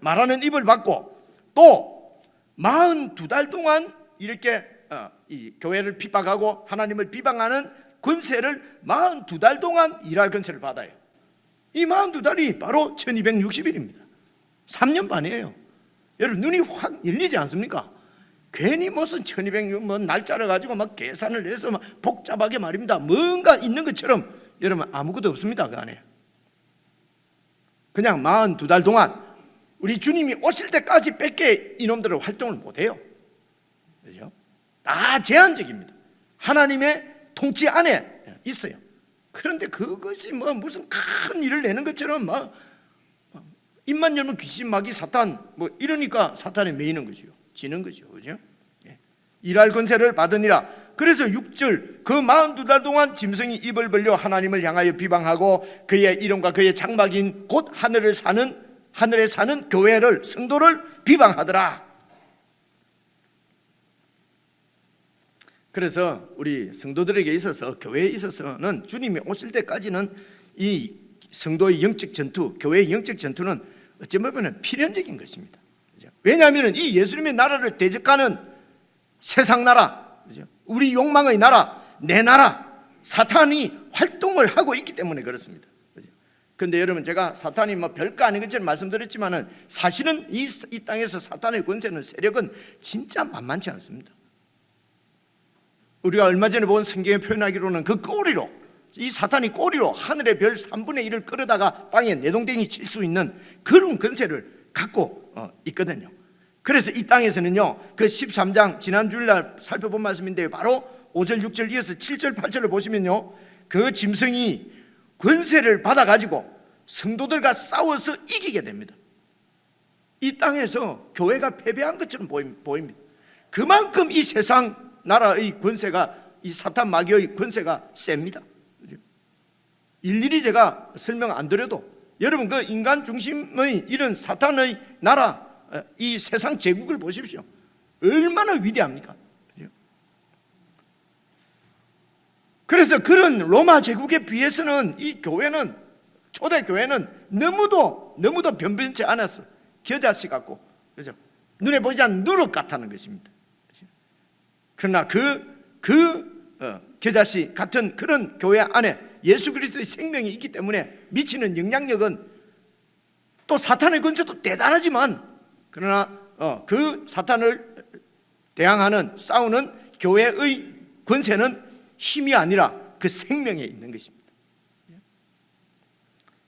말하는 입을 받고, 또 42달 동안 이렇게 이 교회를 핍박하고 하나님을 비방하는 권세를 42달 동안 일할 권세를 받아요. 이 42달이 바로 1260일입니다. 3년 반이에요. 여러분 눈이 확 열리지 않습니까? 괜히 무슨 1200년 날짜를 가지고 막 계산을 해서 막 복잡하게 말입니다. 뭔가 있는 것처럼 여러분 아무것도 없습니다. 그 안에 그냥 42달 동안 우리 주님이 오실 때까지 밖에 이놈들은 활동을 못해요. 그렇죠? 다 제한적입니다. 하나님의 통치 안에 있어요. 그런데 그것이 뭐 무슨 큰 일을 내는 것처럼 막 입만 열면 귀신, 마귀, 사탄 뭐 이러니까 사탄에 매이는 거죠. 지는 거죠. 그죠? 일할 권세를 받으니라. 그래서 6절, 그 42달 동안 짐승이 입을 벌려 하나님을 향하여 비방하고 그의 이름과 그의 장막인 곧 하늘에 사는 교회를, 성도를 비방하더라. 그래서 우리 성도들에게 있어서, 교회에 있어서는 주님이 오실 때까지는 이 성도의 영적 전투, 교회의 영적 전투는 어찌 보면 필연적인 것입니다. 왜냐하면 이 예수님의 나라를 대적하는 세상 나라, 우리 욕망의 나라, 내 나라, 사탄이 활동을 하고 있기 때문에 그렇습니다. 그런데 여러분, 제가 사탄이 뭐 별거 아닌 것처럼 말씀드렸지만은 사실은 이 땅에서 사탄의 권세는, 세력은 진짜 만만치 않습니다. 우리가 얼마 전에 본 성경에 표현하기로는 그 꼬리로, 이 사탄이 꼬리로 하늘의 별 3분의 1을 끌어다가 땅에 내동댕이 칠 수 있는 그런 권세를 갖고 있거든요. 그래서 이 땅에서는요, 그 13장 지난 주일날 살펴본 말씀인데 바로 5절 6절 이어서 7절 8절을 보시면요, 그 짐승이 권세를 받아가지고 성도들과 싸워서 이기게 됩니다. 이 땅에서 교회가 패배한 것처럼 보입니다. 그만큼 이 세상 나라의 권세가, 이 사탄 마귀의 권세가 셉니다. 일일이 제가 설명 안 드려도 여러분 그 인간 중심의 이런 사탄의 나라, 이 세상 제국을 보십시오. 얼마나 위대합니까? 그래서 그런 로마 제국에 비해서는 이 교회는, 초대 교회는 너무도 변변치 않았어. 겨자씨 같고, 그죠? 눈에 보이지 않는 누룩 같다는 것입니다. 그러나 겨자씨 같은 그런 교회 안에 예수 그리스도의 생명이 있기 때문에 미치는 영향력은, 또 사탄의 권세도 대단하지만, 그러나 그 사탄을 대항하는, 싸우는 교회의 권세는 힘이 아니라 그 생명에 있는 것입니다.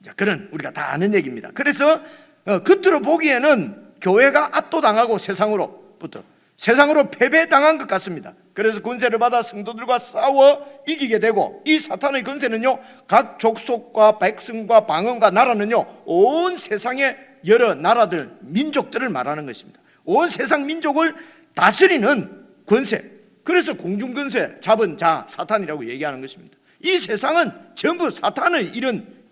자, 그런 우리가 다 아는 얘기입니다. 그래서 겉으로 보기에는 교회가 압도당하고 세상으로부터, 세상으로 패배당한 것 같습니다. 그래서 권세를 받아 성도들과 싸워 이기게 되고, 이 사탄의 권세는요, 각 족속과 백성과 방언과 나라는요, 온 세상의 여러 나라들, 민족들을 말하는 것입니다. 온 세상 민족을 다스리는 권세, 그래서 공중권세 잡은 자 사탄이라고 얘기하는 것입니다. 이 세상은 전부 사탄의 이런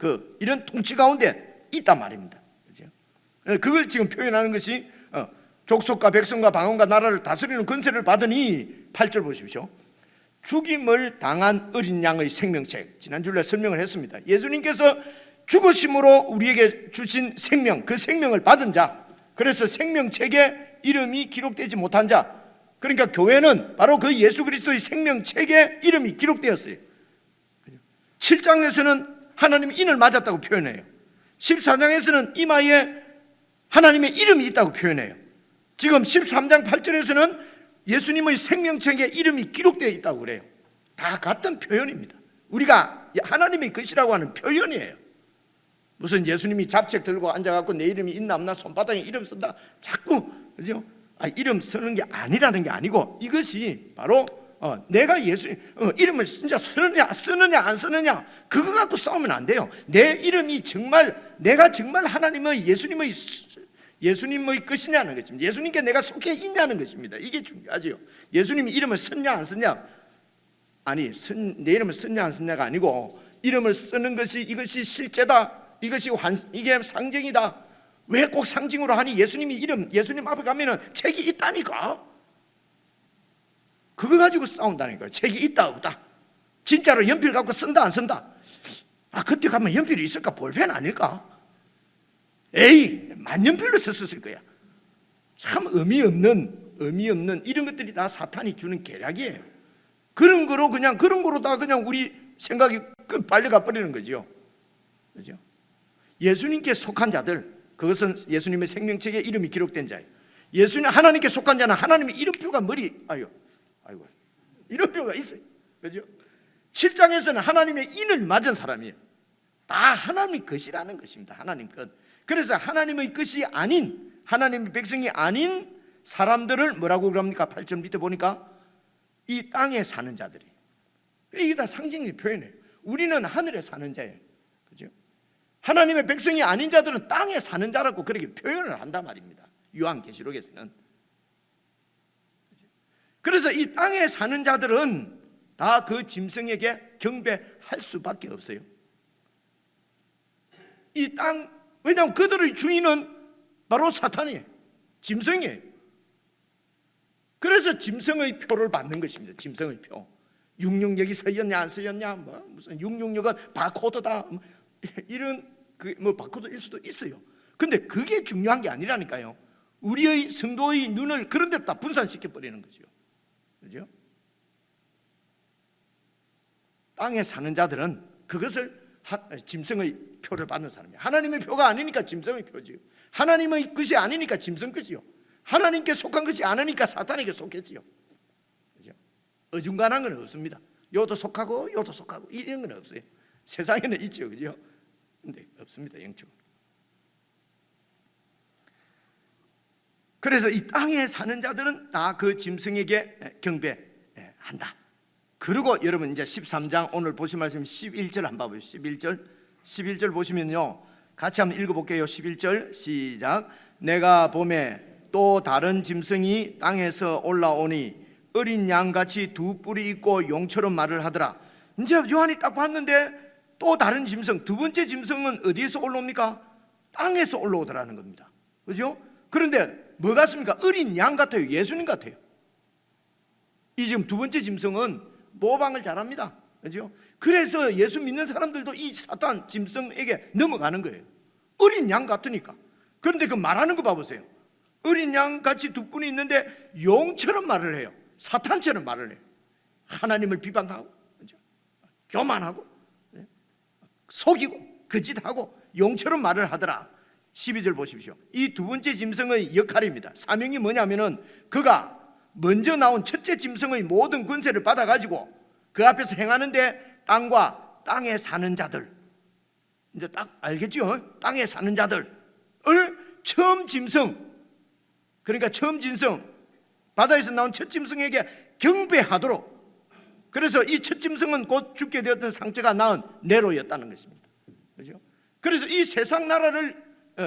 통치 가운데 있단 말입니다. 그걸 지금 표현하는 것이 족속과 백성과 방언과 나라를 다스리는 권세를 받으니, 8절 보십시오. 죽임을 당한 어린 양의 생명책, 지난주에 설명을 했습니다. 예수님께서 죽으심으로 우리에게 주신 생명, 그 생명을 받은 자, 그래서 생명책에 이름이 기록되지 못한 자, 그러니까 교회는 바로 그 예수 그리스도의 생명책에 이름이 기록되었어요. 7장에서는 하나님의 인을 맞았다고 표현해요. 14장에서는 이마에 하나님의 이름이 있다고 표현해요. 지금 13장 8절에서는 예수님의 생명책에 이름이 기록되어 있다고 그래요. 다 같은 표현입니다. 우리가 하나님의 것이라고 하는 표현이에요. 무슨 예수님이 잡책 들고 앉아갖고 내 이름이 있나 없나 손바닥에 이름 쓴다, 자꾸, 그죠? 이름 쓰는 게 아니라는 게 아니고, 이것이 바로 내가 예수님 이름을 진짜 쓰느냐 안 쓰느냐, 그거 갖고 싸우면 안 돼요. 내 이름이 정말 내가 정말 하나님의 예수님의 것이냐는 것입니다. 예수님께 내가 속해 있냐는 것입니다. 이게 중요하죠. 예수님이 이름을 썼냐 안 썼냐, 아니 내 이름을 썼냐 안 썼냐가 아니고, 이름을 쓰는 것이 이것이 실제다, 이게 상징이다. 왜 꼭 상징으로 하니? 예수님 앞에 가면은 책이 있다니까. 그거 가지고 싸운다니까요. 책이 있다 없다. 진짜로 연필 갖고 쓴다 안 쓴다. 그때 가면 연필이 있을까? 볼펜 아닐까? 에이, 만연필로 썼을 거야. 참 의미 없는 이런 것들이 다 사탄이 주는 계략이에요. 그런 거로 다 그냥 우리 생각이 빨리 가버리는 거죠. 그죠? 예수님께 속한 자들, 그것은 예수님의 생명책에 이름이 기록된 자예요. 하나님께 속한 자는 하나님의 이름표가 아이고 이름표가 있어요. 그죠? 7장에서는 하나님의 인을 맞은 사람이에요. 다 하나님의 것이라는 것입니다. 하나님 것. 그래서 하나님의 것이 아닌, 하나님의 백성이 아닌 사람들을 뭐라고 그럽니까? 8절 밑에 보니까 이 땅에 사는 자들이. 이게 다 상징의 표현이에요. 우리는 하늘에 사는 자예요. 그죠? 하나님의 백성이 아닌 자들은 땅에 사는 자라고 그렇게 표현을 한단 말입니다. 요한계시록에서는. 그래서 이 땅에 사는 자들은 다 그 짐승에게 경배할 수밖에 없어요. 이 땅, 왜냐하면 그들의 주인은 바로 사탄이에요. 짐승이에요. 그래서 짐승의 표를 받는 것입니다. 짐승의 표. 666이 서였냐 안 서였냐, 무슨 666은 바코드다, 이런 바코드일 수도 있어요. 근데 그게 중요한 게 아니라니까요. 우리의 성도의 눈을 그런 데다 분산시켜 버리는 거죠. 그죠? 땅에 사는 자들은 그것을 짐승의 표를 받는 사람이에요. 하나님의 표가 아니니까 짐승의 표지요. 하나님의 것이 아니니까 짐승 것이요. 하나님께 속한 것이 아니니까 사탄에게 속했지요. 그죠? 어중간한 건 없습니다. 요도 속하고 요도 속하고 이런 건 없어요. 세상에는 있죠. 그죠? 근데 없습니다. 영적으로. 그래서 이 땅에 사는 자들은 다 그 짐승에게 경배한다. 그리고 여러분 이제 13장 오늘 보신 말씀 11절 한번 봐보세요. 11절 보시면요, 같이 한번 읽어볼게요. 11절 시작. 내가 보매 또 다른 짐승이 땅에서 올라오니 어린 양같이 두 뿔이 있고 용처럼 말을 하더라. 이제 요한이 딱 봤는데 또 다른 짐승, 두 번째 짐승은 어디에서 올라옵니까? 땅에서 올라오더라는 겁니다. 그죠? 그런데 뭐 같습니까? 어린 양 같아요. 예수님 같아요. 이 지금 두 번째 짐승은 모방을 잘합니다. 그죠? 그래서 예수 믿는 사람들도 이 사탄 짐승에게 넘어가는 거예요. 어린 양 같으니까. 그런데 그 말하는 거 봐보세요. 어린 양 같이 두 뿔이 있는데 용처럼 말을 해요. 사탄처럼 말을 해요. 하나님을 비방하고, 그죠? 교만하고, 속이고, 거짓하고 용처럼 말을 하더라. 12절 보십시오. 이 두 번째 짐승의 역할입니다. 사명이 뭐냐면은 그가 먼저 나온 첫째 짐승의 모든 권세를 받아가지고 그 앞에서 행하는데 땅과 땅에 사는 자들, 이제 딱 알겠죠? 땅에 사는 자들을 처음 짐승, 그러니까 처음 짐승 바다에서 나온 첫 짐승에게 경배하도록. 그래서 이 첫 짐승은 곧 죽게 되었던 상처가 낳은 네로였다는 것입니다. 그렇죠? 그래서 이 세상 나라를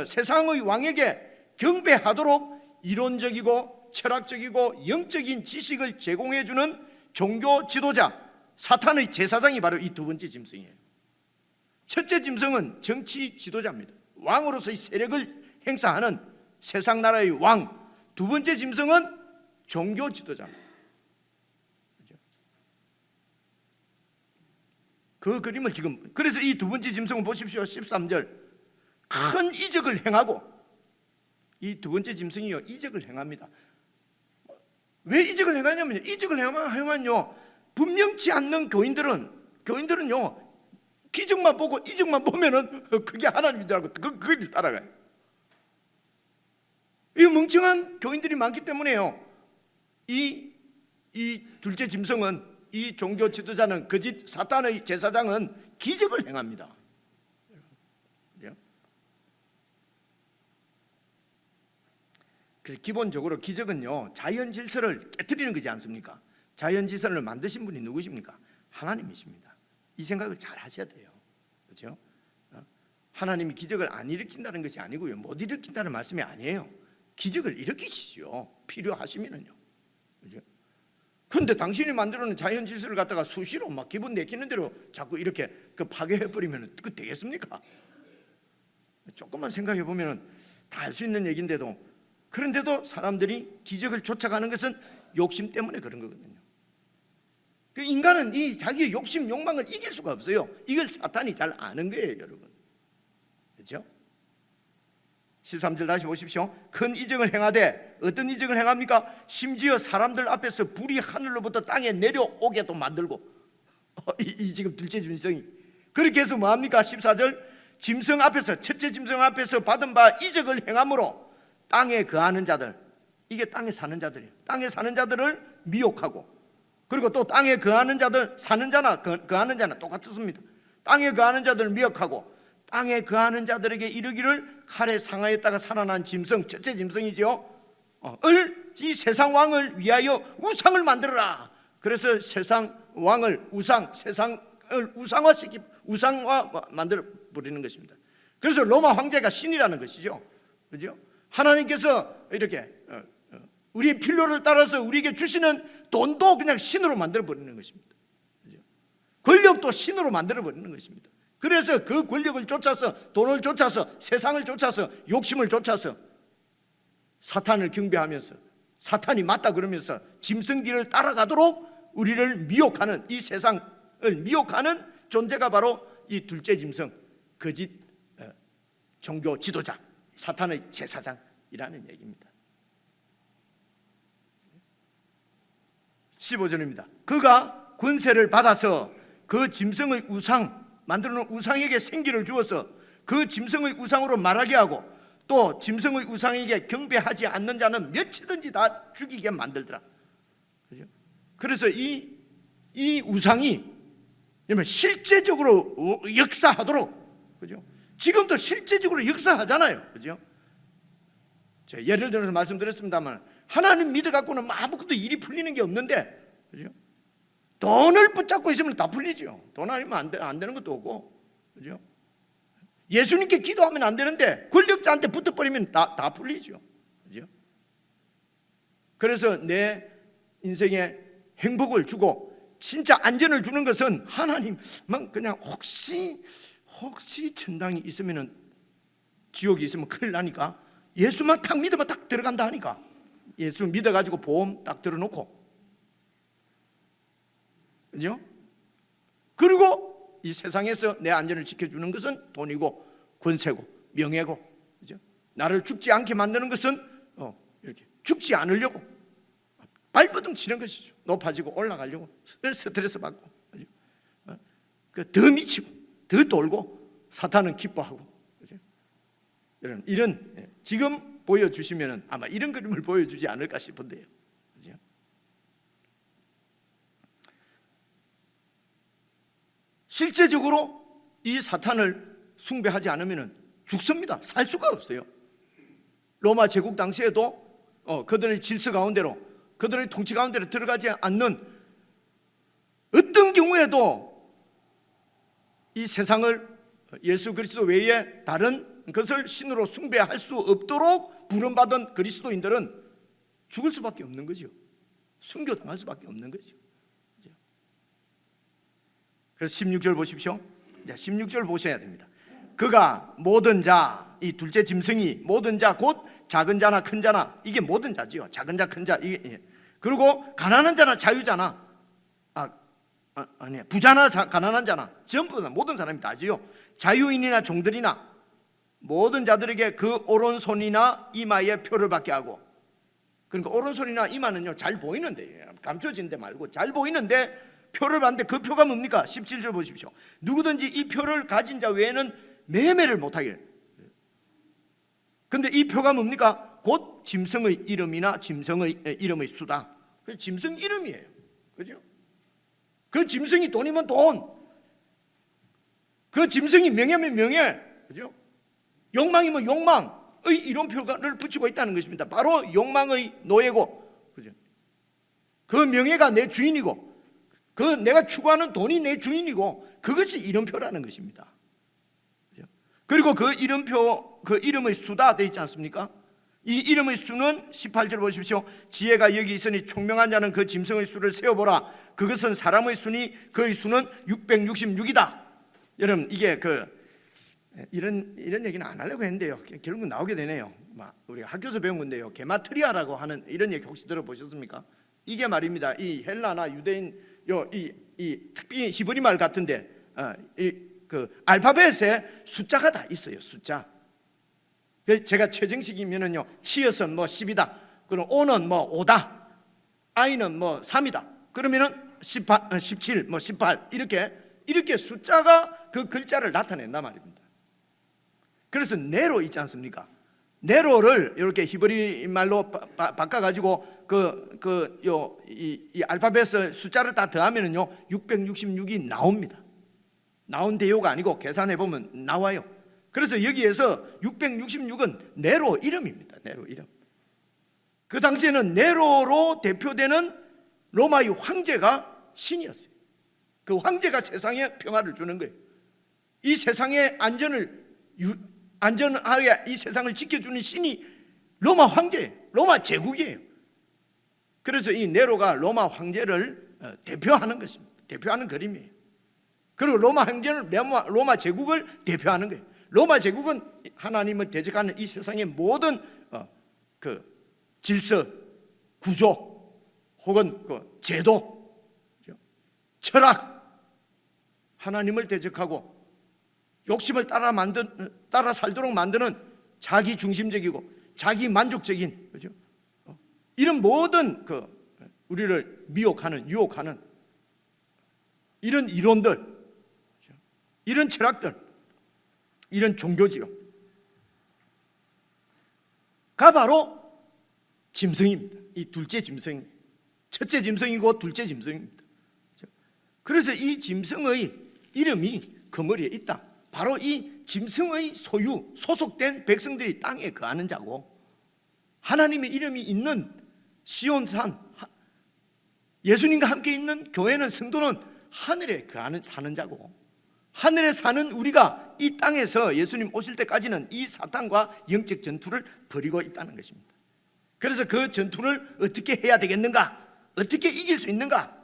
세상의 왕에게 경배하도록 이론적이고 철학적이고 영적인 지식을 제공해 주는 종교 지도자, 사탄의 제사장이 바로 이 두 번째 짐승이에요. 첫째 짐승은 정치 지도자입니다. 왕으로서의 세력을 행사하는 세상 나라의 왕. 두 번째 짐승은 종교 지도자입니다. 그 그림을 지금, 그래서 이 두 번째 짐승은 보십시오. 13절. 큰 이적을 행하고, 이 두 번째 짐승이요, 이적을 행합니다. 왜 이적을 행하냐면요, 이적을 행하면요, 분명치 않는 교인들은요, 기적만 보고 이적만 보면은 그게 하나님인 줄 알고 그걸 따라가요. 이 멍청한 교인들이 많기 때문에요. 이 둘째 짐승은, 이 종교 지도자는, 거짓 사탄의 제사장은 기적을 행합니다. 기본적으로 기적은요, 자연 질서를 깨트리는 거지 않습니까? 자연 질서를 만드신 분이 누구십니까? 하나님이십니다. 이 생각을 잘 하셔야 돼요. 그렇죠? 하나님이 기적을 안 일으킨다는 것이 아니고요, 못 일으킨다는 말씀이 아니에요. 기적을 일으키시죠, 필요하시면은요. 그렇죠? 그런데 당신이 만들어놓은 자연 질서를 갖다가 수시로 막 기분 내키는 대로 자꾸 이렇게 파괴해 버리면 그 되겠습니까? 조금만 생각해 보면 다 할 수 있는 얘기인데도, 그런데도 사람들이 기적을 쫓아가는 것은 욕심 때문에 그런 거거든요. 그 인간은 이 자기의 욕심, 욕망을 이길 수가 없어요. 이걸 사탄이 잘 아는 거예요, 여러분. 그렇죠? 13절 다시 보십시오. 큰 이적을 행하되, 어떤 이적을 행합니까? 심지어 사람들 앞에서 불이 하늘로부터 땅에 내려오게도 만들고. 이 지금 둘째 짐승이 그렇게 해서 뭐합니까? 14절. 짐승 앞에서, 첫째 짐승 앞에서 받은 바 이적을 행함으로 땅에 거하는 자들, 이게 땅에 사는 자들이에요. 땅에 사는 자들을 미혹하고, 그리고 또 땅에 거하는 자들, 사는 자나 거하는 자나 똑같습니다. 땅에 거하는 자들을 미혹하고, 땅에 거하는 자들에게 이르기를 칼에 상하였다가 살아난 짐승, 첫째 짐승이죠, 이 세상 왕을 위하여 우상을 만들어라. 그래서 세상 왕을 세상을 우상화 만들어 버리는 것입니다. 그래서 로마 황제가 신이라는 것이죠. 그죠? 하나님께서 이렇게 우리의 필요를 따라서 우리에게 주시는 돈도 그냥 신으로 만들어 버리는 것입니다. 그죠? 권력도 신으로 만들어 버리는 것입니다. 그래서 그 권력을 쫓아서, 돈을 쫓아서, 세상을 쫓아서, 욕심을 쫓아서 사탄을 경배하면서, 사탄이 맞다 그러면서 짐승 뒤를 따라가도록 우리를 미혹하는, 이 세상을 미혹하는 존재가 바로 이 둘째 짐승, 거짓 종교 지도자, 사탄의 제사장이라는 얘기입니다. 15절입니다. 그가 권세를 받아서 그 짐승의 우상, 만들어놓은 우상에게 생기를 주어서 그 짐승의 우상으로 말하게 하고, 또 짐승의 우상에게 경배하지 않는 자는 몇이든지 다 죽이게 만들더라. 그죠? 그래서 이 우상이 실제적으로 역사하도록, 그죠? 지금도 실제적으로 역사하잖아요. 그죠? 제가 예를 들어서 말씀드렸습니다만, 하나님 믿어갖고는 아무것도 일이 풀리는 게 없는데, 그죠? 돈을 붙잡고 있으면 다 풀리죠. 돈 아니면 안 되는 것도 없고, 그죠? 예수님께 기도하면 안 되는데 권력자한테 붙어버리면 다 풀리죠. 그죠? 그래서 내 인생에 행복을 주고 진짜 안전을 주는 것은 하나님만, 그냥 혹시 천당이 있으면, 지옥이 있으면 큰일 나니까 예수만 딱 믿으면 딱 들어간다 하니까 예수 믿어가지고 보험 딱 들어놓고, 그죠? 그리고 이 세상에서 내 안전을 지켜주는 것은 돈이고 권세고 명예고, 그죠? 나를 죽지 않게 만드는 것은 이렇게 죽지 않으려고 발버둥 치는 것이죠. 높아지고 올라가려고 스트레스 받고, 그죠? 더 미치고 더 돌고 사탄은 기뻐하고, 그죠? 이런 지금 보여주시면은 아마 이런 그림을 보여주지 않을까 싶은데요. 그죠? 실제적으로 이 사탄을 숭배하지 않으면 죽습니다. 살 수가 없어요. 로마 제국 당시에도 그들의 질서 가운데로 그들의 통치 가운데로 들어가지 않는 어떤 경우에도 이 세상을 예수 그리스도 외에 다른 것을 신으로 숭배할 수 없도록 부름받은 그리스도인들은 죽을 수밖에 없는 거죠. 순교당할 수밖에 없는 거죠. 그래서 16절 보십시오. 16절 보셔야 됩니다. 그가 모든 자, 이 둘째 짐승이 모든 자 곧 작은 자나 큰 자나, 이게 모든 자지요. 작은 자, 큰 자, 이게 그리고 가난한 자나 자유자나, 아니 부자나 가난한 자나 전부 다 모든 사람이 다지요. 자유인이나 종들이나 모든 자들에게 그 오른손이나 이마에 표를 받게 하고, 그러니까 오른손이나 이마는요 잘 보이는데, 감춰진 데 말고 잘 보이는데 표를 받는데 그 표가 뭡니까? 17절 보십시오. 누구든지 이 표를 가진 자 외에는 매매를 못하게. 근데 이 표가 뭡니까? 곧 짐승의 이름이나 짐승의 이름의 수다. 그 짐승 이름이에요. 그죠? 그 짐승이 돈이면 돈, 그 짐승이 명예면 명예, 그죠? 욕망이면 욕망의 이름표를 붙이고 있다는 것입니다. 바로 욕망의 노예고, 그죠? 그 명예가 내 주인이고, 그 내가 추구하는 돈이 내 주인이고, 그것이 이름표라는 것입니다. 그죠? 그리고 그 이름표, 그 이름의 수다 되어 있지 않습니까? 이 이름의 수는 18절 보십시오. 지혜가 여기 있으니 총명한 자는 그 짐승의 수를 세어보라. 그것은 사람의 수니 그의 수는 666이다. 여러분, 이게 이런 얘기는 안 하려고 했는데요, 결국 나오게 되네요. 우리가 학교에서 배운 건데요, 게마트리아라고 하는 이런 얘기 혹시 들어보셨습니까? 이게 말입니다. 이 헬라나 유대인 특히 히브리 말 같은데 그 알파벳에 숫자가 다 있어요. 숫자. 제가 최정식이면은요, 치어선 뭐 10이다. 그럼 O는 뭐 5다. I는 뭐 3이다. 그러면은 17, 뭐 18 이렇게 숫자가 그 글자를 나타낸단 말입니다. 그래서 네로 있지 않습니까? 네로를 이렇게 히브리 말로 바꿔가지고 이 알파벳 숫자를 다 더하면은요 666이 나옵니다. 나온 대요가 아니고 계산해 보면 나와요. 그래서 여기에서 666은 네로 이름입니다. 네로 이름. 그 당시에는 네로로 대표되는 로마의 황제가 신이었어요. 그 황제가 세상에 평화를 주는 거예요. 이 세상의 안전하게 이 세상을 지켜주는 신이 로마 황제예요. 로마 제국이에요. 그래서 이 네로가 로마 황제를 대표하는 것입니다. 대표하는 그림이에요. 그리고 로마 황제는 로마 제국을 대표하는 거예요. 로마 제국은 하나님을 대적하는 이 세상의 모든 그 질서, 구조, 혹은 그 제도, 철학, 하나님을 대적하고 욕심을 따라 살도록 만드는 자기 중심적이고 자기 만족적인, 그죠? 이런 모든 우리를 미혹하는, 유혹하는 이런 이론들, 이런 철학들, 이런 종교지요. 가 바로 짐승입니다. 이 둘째 짐승, 첫째 짐승이고 둘째 짐승입니다. 그래서 이 짐승의 이름이 그 머리에 있다. 바로 이 짐승의 소유, 소속된 백성들이 땅에 거하는 자고, 하나님의 이름이 있는 시온산, 예수님과 함께 있는 교회는, 성도는 하늘에 사는 자고, 하늘에 사는 우리가 이 땅에서 예수님 오실 때까지는 이 사탄과 영적 전투를 벌이고 있다는 것입니다. 그래서 그 전투를 어떻게 해야 되겠는가, 어떻게 이길 수 있는가,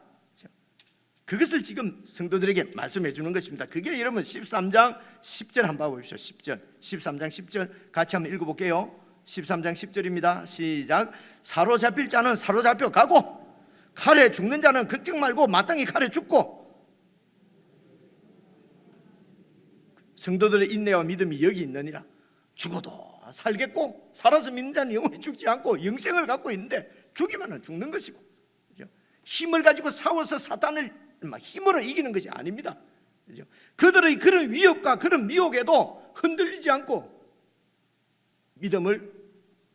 그것을 지금 성도들에게 말씀해 주는 것입니다. 그게 여러분 13장 10절 한번 봐보십시오. 10절, 13장 10절 같이 한번 읽어볼게요. 13장 10절입니다. 시작. 사로잡힐 자는 사로잡혀 가고 칼에 죽는 자는 걱정 말고 마땅히 칼에 죽고. 성도들의 인내와 믿음이 여기 있느니라. 죽어도 살겠고 살아서 믿는 자는 영원히 죽지 않고 영생을 갖고 있는데, 죽이면 죽는 것이고, 힘을 가지고 싸워서 사탄을 힘으로 이기는 것이 아닙니다. 그들의 그런 위협과 그런 미혹에도 흔들리지 않고 믿음을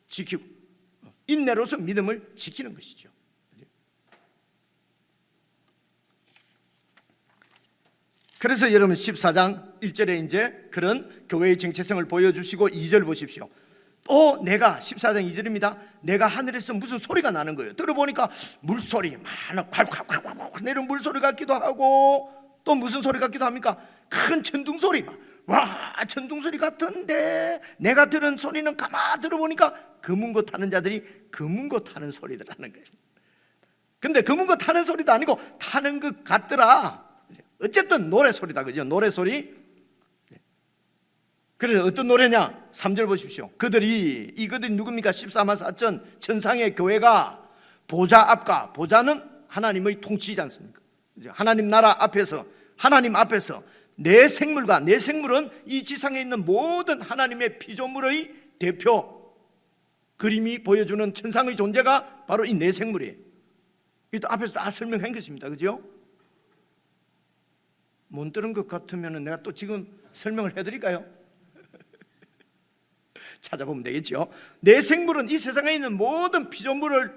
지키고, 인내로서 믿음을 지키는 것이죠. 그래서 여러분 14장 1절에 이제 그런 교회의 정체성을 보여주시고 2절 보십시오. 또 내가 14장 2절입니다. 내가 하늘에서 무슨 소리가 나는 거예요. 들어보니까 물소리 많아, 콸콸콸콸 내려온 물소리 같기도 하고, 또 무슨 소리 같기도 합니까? 큰 천둥소리, 와 천둥소리 같은데 내가 들은 소리는 가만 들어보니까 검은고 타는 자들이 검은고 타는 소리더라는 거예요. 근데 검은고 타는 소리도 아니고 타는 것 같더라. 어쨌든 노래소리다, 그죠? 노래소리. 그래서 어떤 노래냐? 3절 보십시오. 이것들이 누굽니까? 14만 4천 천상의 교회가 보좌 앞과, 보좌는 하나님의 통치이지 않습니까? 하나님 나라 앞에서, 하나님 앞에서 내 생물과, 내 생물은 이 지상에 있는 모든 하나님의 피조물의 대표 그림이 보여주는 천상의 존재가 바로 이 내 생물이에요. 이것도 앞에서 다 설명한 것입니다, 그죠? 못 들은 것 같으면 내가 또 지금 설명을 해드릴까요? 찾아보면 되겠죠. 내 생물은 이 세상에 있는 모든 피조물을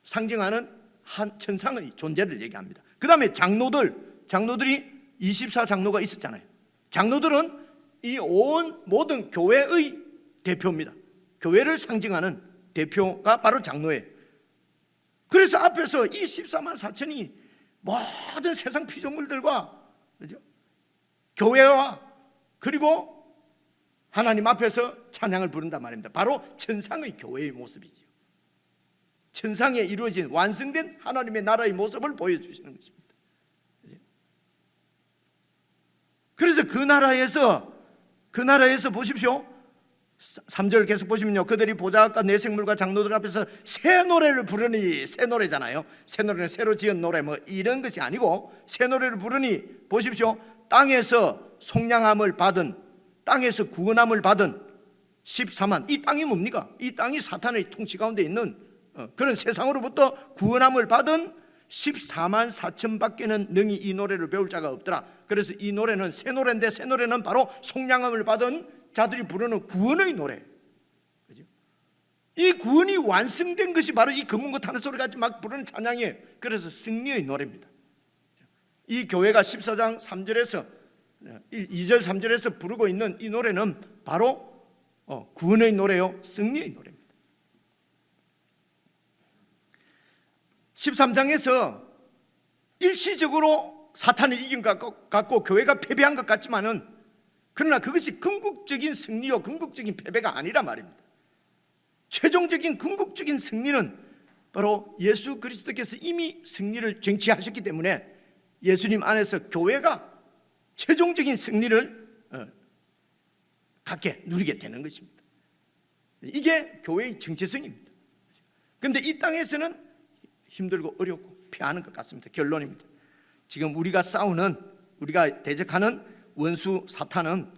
상징하는 한 천상의 존재를 얘기합니다. 그 다음에 장로들이 24장로가 있었잖아요. 장로들은 이 온 모든 교회의 대표입니다. 교회를 상징하는 대표가 바로 장로예요. 그래서 앞에서 이 14만 4천이 모든 세상 피조물들과, 그죠? 교회와 그리고 하나님 앞에서 찬양을 부른단 말입니다. 바로 천상의 교회의 모습이죠. 천상에 이루어진 완성된 하나님의 나라의 모습을 보여주시는 것입니다. 그래서 그 나라에서 보십시오. 3절 계속 보시면요, 그들이 보좌과 내 생물과 장로들 앞에서 새 노래를 부르니, 새 노래잖아요. 새 노래는 새로 지은 노래 뭐 이런 것이 아니고 새 노래를 부르니, 보십시오. 땅에서 속량함을 받은, 땅에서 구원함을 받은 14만, 이 땅이 뭡니까? 이 땅이 사탄의 통치 가운데 있는 그런 세상으로부터 구원함을 받은 14만 4천 밖에는 능히 이 노래를 배울 자가 없더라. 그래서 이 노래는 새 노래인데, 새 노래는 바로 속량함을 받은 자들이 부르는 구원의 노래. 그죠? 이 구원이 완성된 것이 바로 이 검은고 타는 소리 같이 막 부르는 찬양이에요. 그래서 승리의 노래입니다. 이 교회가 14장 3절에서 2절 3절에서 부르고 있는 이 노래는 바로 구원의 노래요, 승리의 노래입니다. 13장에서 일시적으로 사탄이 이긴 것 같고 교회가 패배한 것 같지만은, 그러나 그것이 궁극적인 승리요 궁극적인 패배가 아니란 말입니다. 최종적인 궁극적인 승리는 바로 예수 그리스도께서 이미 승리를 쟁취하셨기 때문에 예수님 안에서 교회가 최종적인 승리를 갖게 누리게 되는 것입니다. 이게 교회의 정체성입니다. 그런데 이 땅에서는 힘들고 어렵고 피하는 것 같습니다. 결론입니다. 지금 우리가 대적하는 원수 사탄은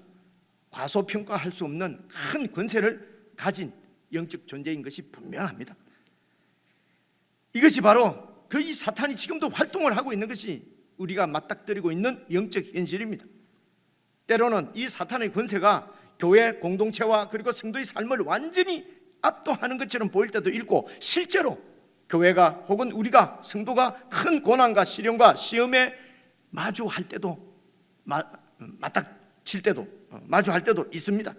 과소평가할 수 없는 큰 권세를 가진 영적 존재인 것이 분명합니다. 이것이 바로 이 사탄이 지금도 활동을 하고 있는 것이 우리가 맞닥뜨리고 있는 영적 현실입니다. 때로는 이 사탄의 권세가 교회 공동체와 그리고 성도의 삶을 완전히 압도하는 것처럼 보일 때도 있고, 실제로 교회가 혹은 우리가 성도가 큰 고난과 시련과 시험에 마주할 때도 맞닥칠 때도 마주할 때도 있습니다.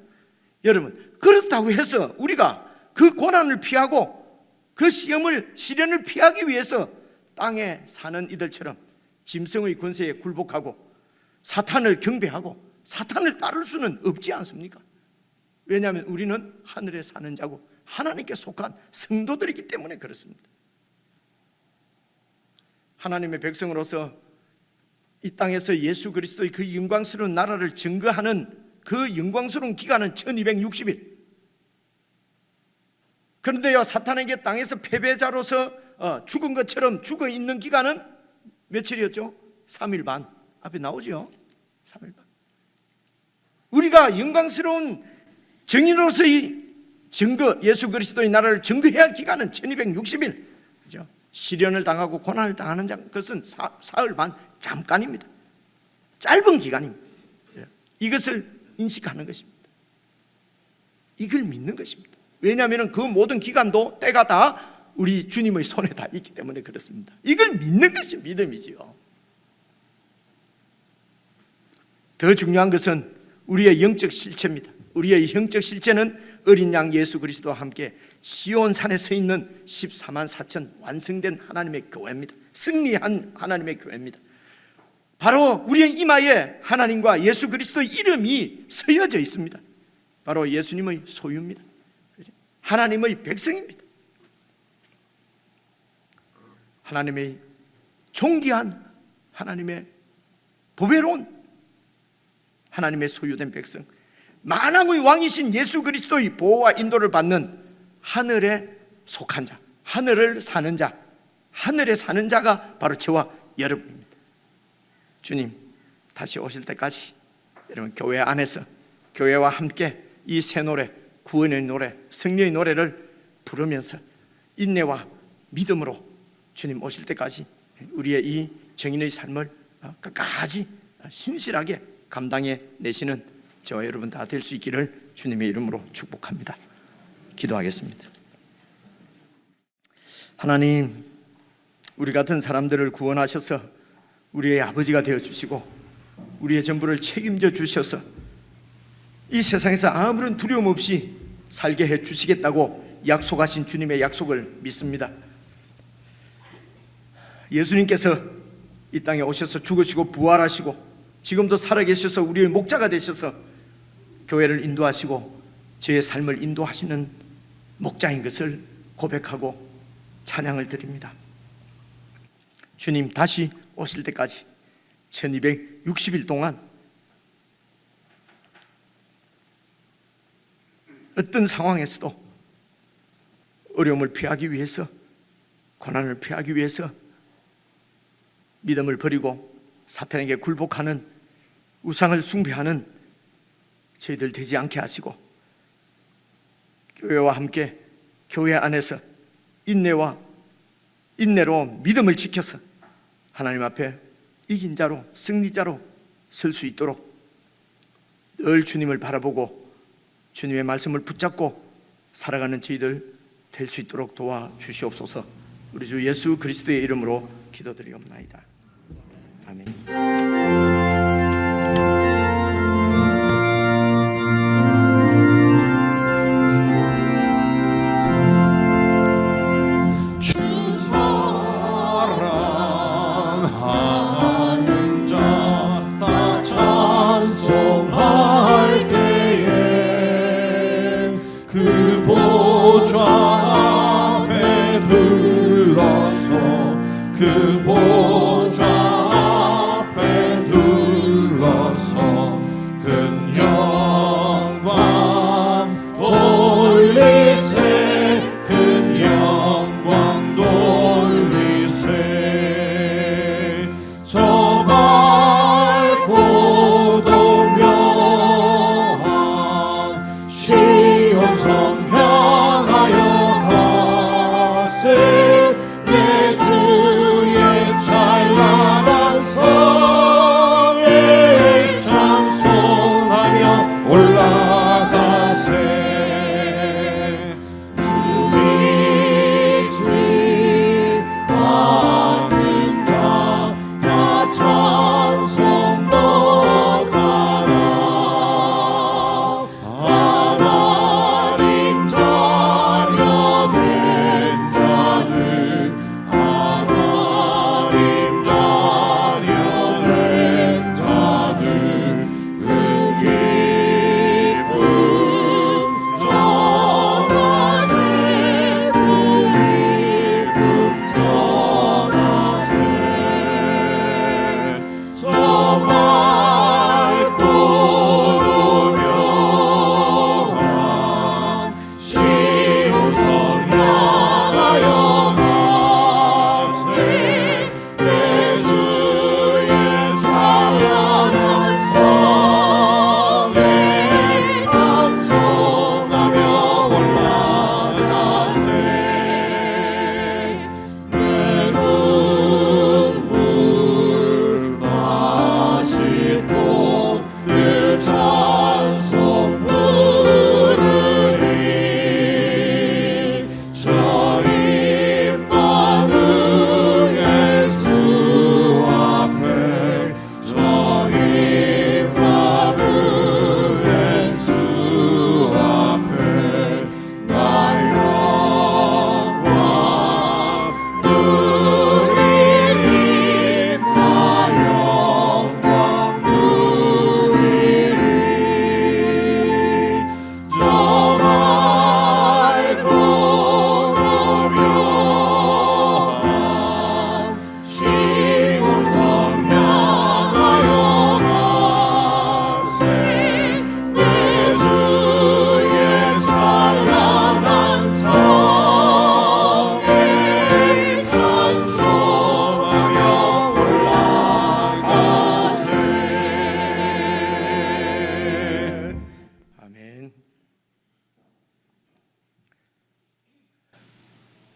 여러분, 그렇다고 해서 우리가 그 고난을 피하고 그 시련을 피하기 위해서 땅에 사는 이들처럼 짐승의 권세에 굴복하고 사탄을 경배하고 사탄을 따를 수는 없지 않습니까? 왜냐하면 우리는 하늘에 사는 자고 하나님께 속한 성도들이기 때문에 그렇습니다. 하나님의 백성으로서 이 땅에서 예수 그리스도의 그 영광스러운 나라를 증거하는 그 영광스러운 기간은 1260일. 그런데요, 사탄에게 땅에서 패배자로서 죽은 것처럼 죽어 있는 기간은 며칠이었죠? 3일 반. 앞에 나오죠? 3일 반. 우리가 영광스러운 증인으로서의 증거, 예수 그리스도의 나라를 증거해야 할 기간은 1260일. 그죠? 시련을 당하고 고난을 당하는 것은 사흘 반 잠깐입니다. 짧은 기간입니다. 이것을 인식하는 것입니다. 이걸 믿는 것입니다. 왜냐하면 그 모든 기간도 때가 다 우리 주님의 손에 다 있기 때문에 그렇습니다. 이걸 믿는 것이 믿음이지요. 더 중요한 것은 우리의 영적 실체입니다. 우리의 영적 실체는 어린 양 예수 그리스도와 함께 시온산에 서 있는 14만 4천 완성된 하나님의 교회입니다. 승리한 하나님의 교회입니다. 바로 우리의 이마에 하나님과 예수 그리스도의 이름이 쓰여져 있습니다. 바로 예수님의 소유입니다. 하나님의 백성입니다. 하나님의 존귀한, 하나님의 보배로운, 하나님의 소유된 백성, 만왕의 왕이신 예수 그리스도의 보호와 인도를 받는 하늘에 속한 자, 하늘을 사는 자, 하늘에 사는 자가 바로 저와 여러분입니다. 주님 다시 오실 때까지 여러분 교회 안에서 교회와 함께 이 새 노래, 구원의 노래, 승리의 노래를 부르면서 인내와 믿음으로 주님 오실 때까지 우리의 이 정인의 삶을 끝까지 신실하게 감당해 내시는 저와 여러분 다 될 수 있기를 주님의 이름으로 축복합니다. 기도하겠습니다. 하나님, 우리 같은 사람들을 구원하셔서 우리의 아버지가 되어주시고 우리의 전부를 책임져 주셔서 이 세상에서 아무런 두려움 없이 살게 해주시겠다고 약속하신 주님의 약속을 믿습니다. 예수님께서 이 땅에 오셔서 죽으시고 부활하시고 지금도 살아계셔서 우리의 목자가 되셔서 교회를 인도하시고 저의 삶을 인도하시는 목자인 것을 고백하고 찬양을 드립니다. 주님 다시 오실 때까지 1260일 동안 어떤 상황에서도 어려움을 피하기 위해서, 고난을 피하기 위해서 믿음을 버리고 사탄에게 굴복하는, 우상을 숭배하는 저희들 되지 않게 하시고 교회와 함께 교회 안에서 인내로 믿음을 지켜서 하나님 앞에 이긴 자로, 승리자로 설 수 있도록 늘 주님을 바라보고 주님의 말씀을 붙잡고 살아가는 저희들 될 수 있도록 도와주시옵소서. 우리 주 예수 그리스도의 이름으로 기도드리옵나이다. 아멘. 사랑하는 자 다 찬송할 때에 그 보좌 앞에 둘러서 그 보좌 앞에 둘러서 큰 영광 돌리세 큰 영광 돌리세 저 밝고 도명한 시온성 향하여 가세 내 주의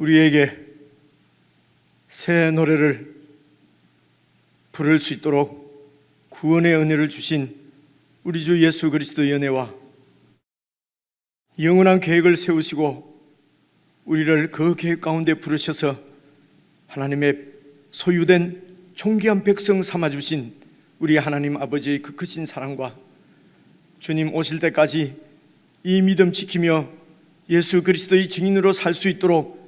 우리에게 새 노래를 부를 수 있도록 구원의 은혜를 주신 우리 주 예수 그리스도의 은혜와 영원한 계획을 세우시고 우리를 그 계획 가운데 부르셔서 하나님의 소유된 존귀한 백성 삼아주신 우리 하나님 아버지의 그 크신 사랑과 주님 오실 때까지 이 믿음 지키며 예수 그리스도의 증인으로 살 수 있도록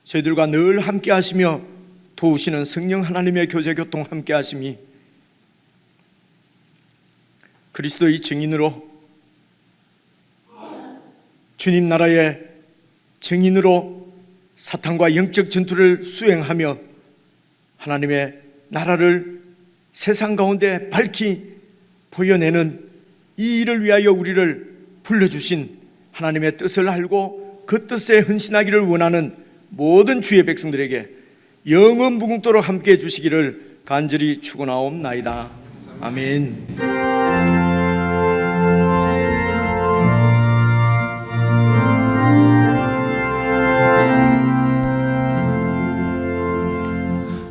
저희들과 늘 함께 하시며 도우시는 성령 하나님의 교제 교통 함께 하심이 그리스도의 증인으로 주님 나라의 증인으로 사탄과 영적 전투를 수행하며 하나님의 나라를 세상 가운데 밝히 보여내는 이 일을 위하여 우리를 불러주신 하나님의 뜻을 알고 그 뜻에 헌신하기를 원하는 모든 주의 백성들에게 영원 무궁토록 함께 해주시기를 간절히 축원하옵나이다. 아멘.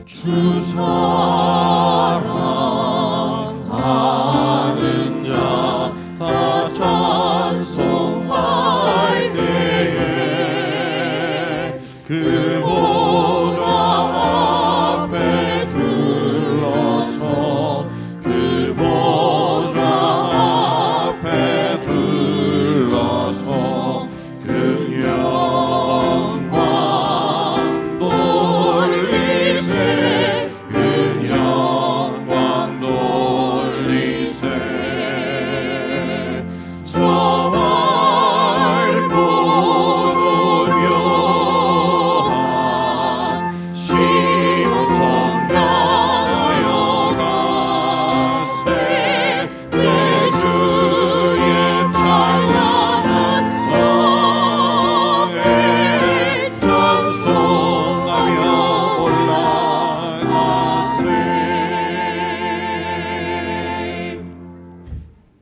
주사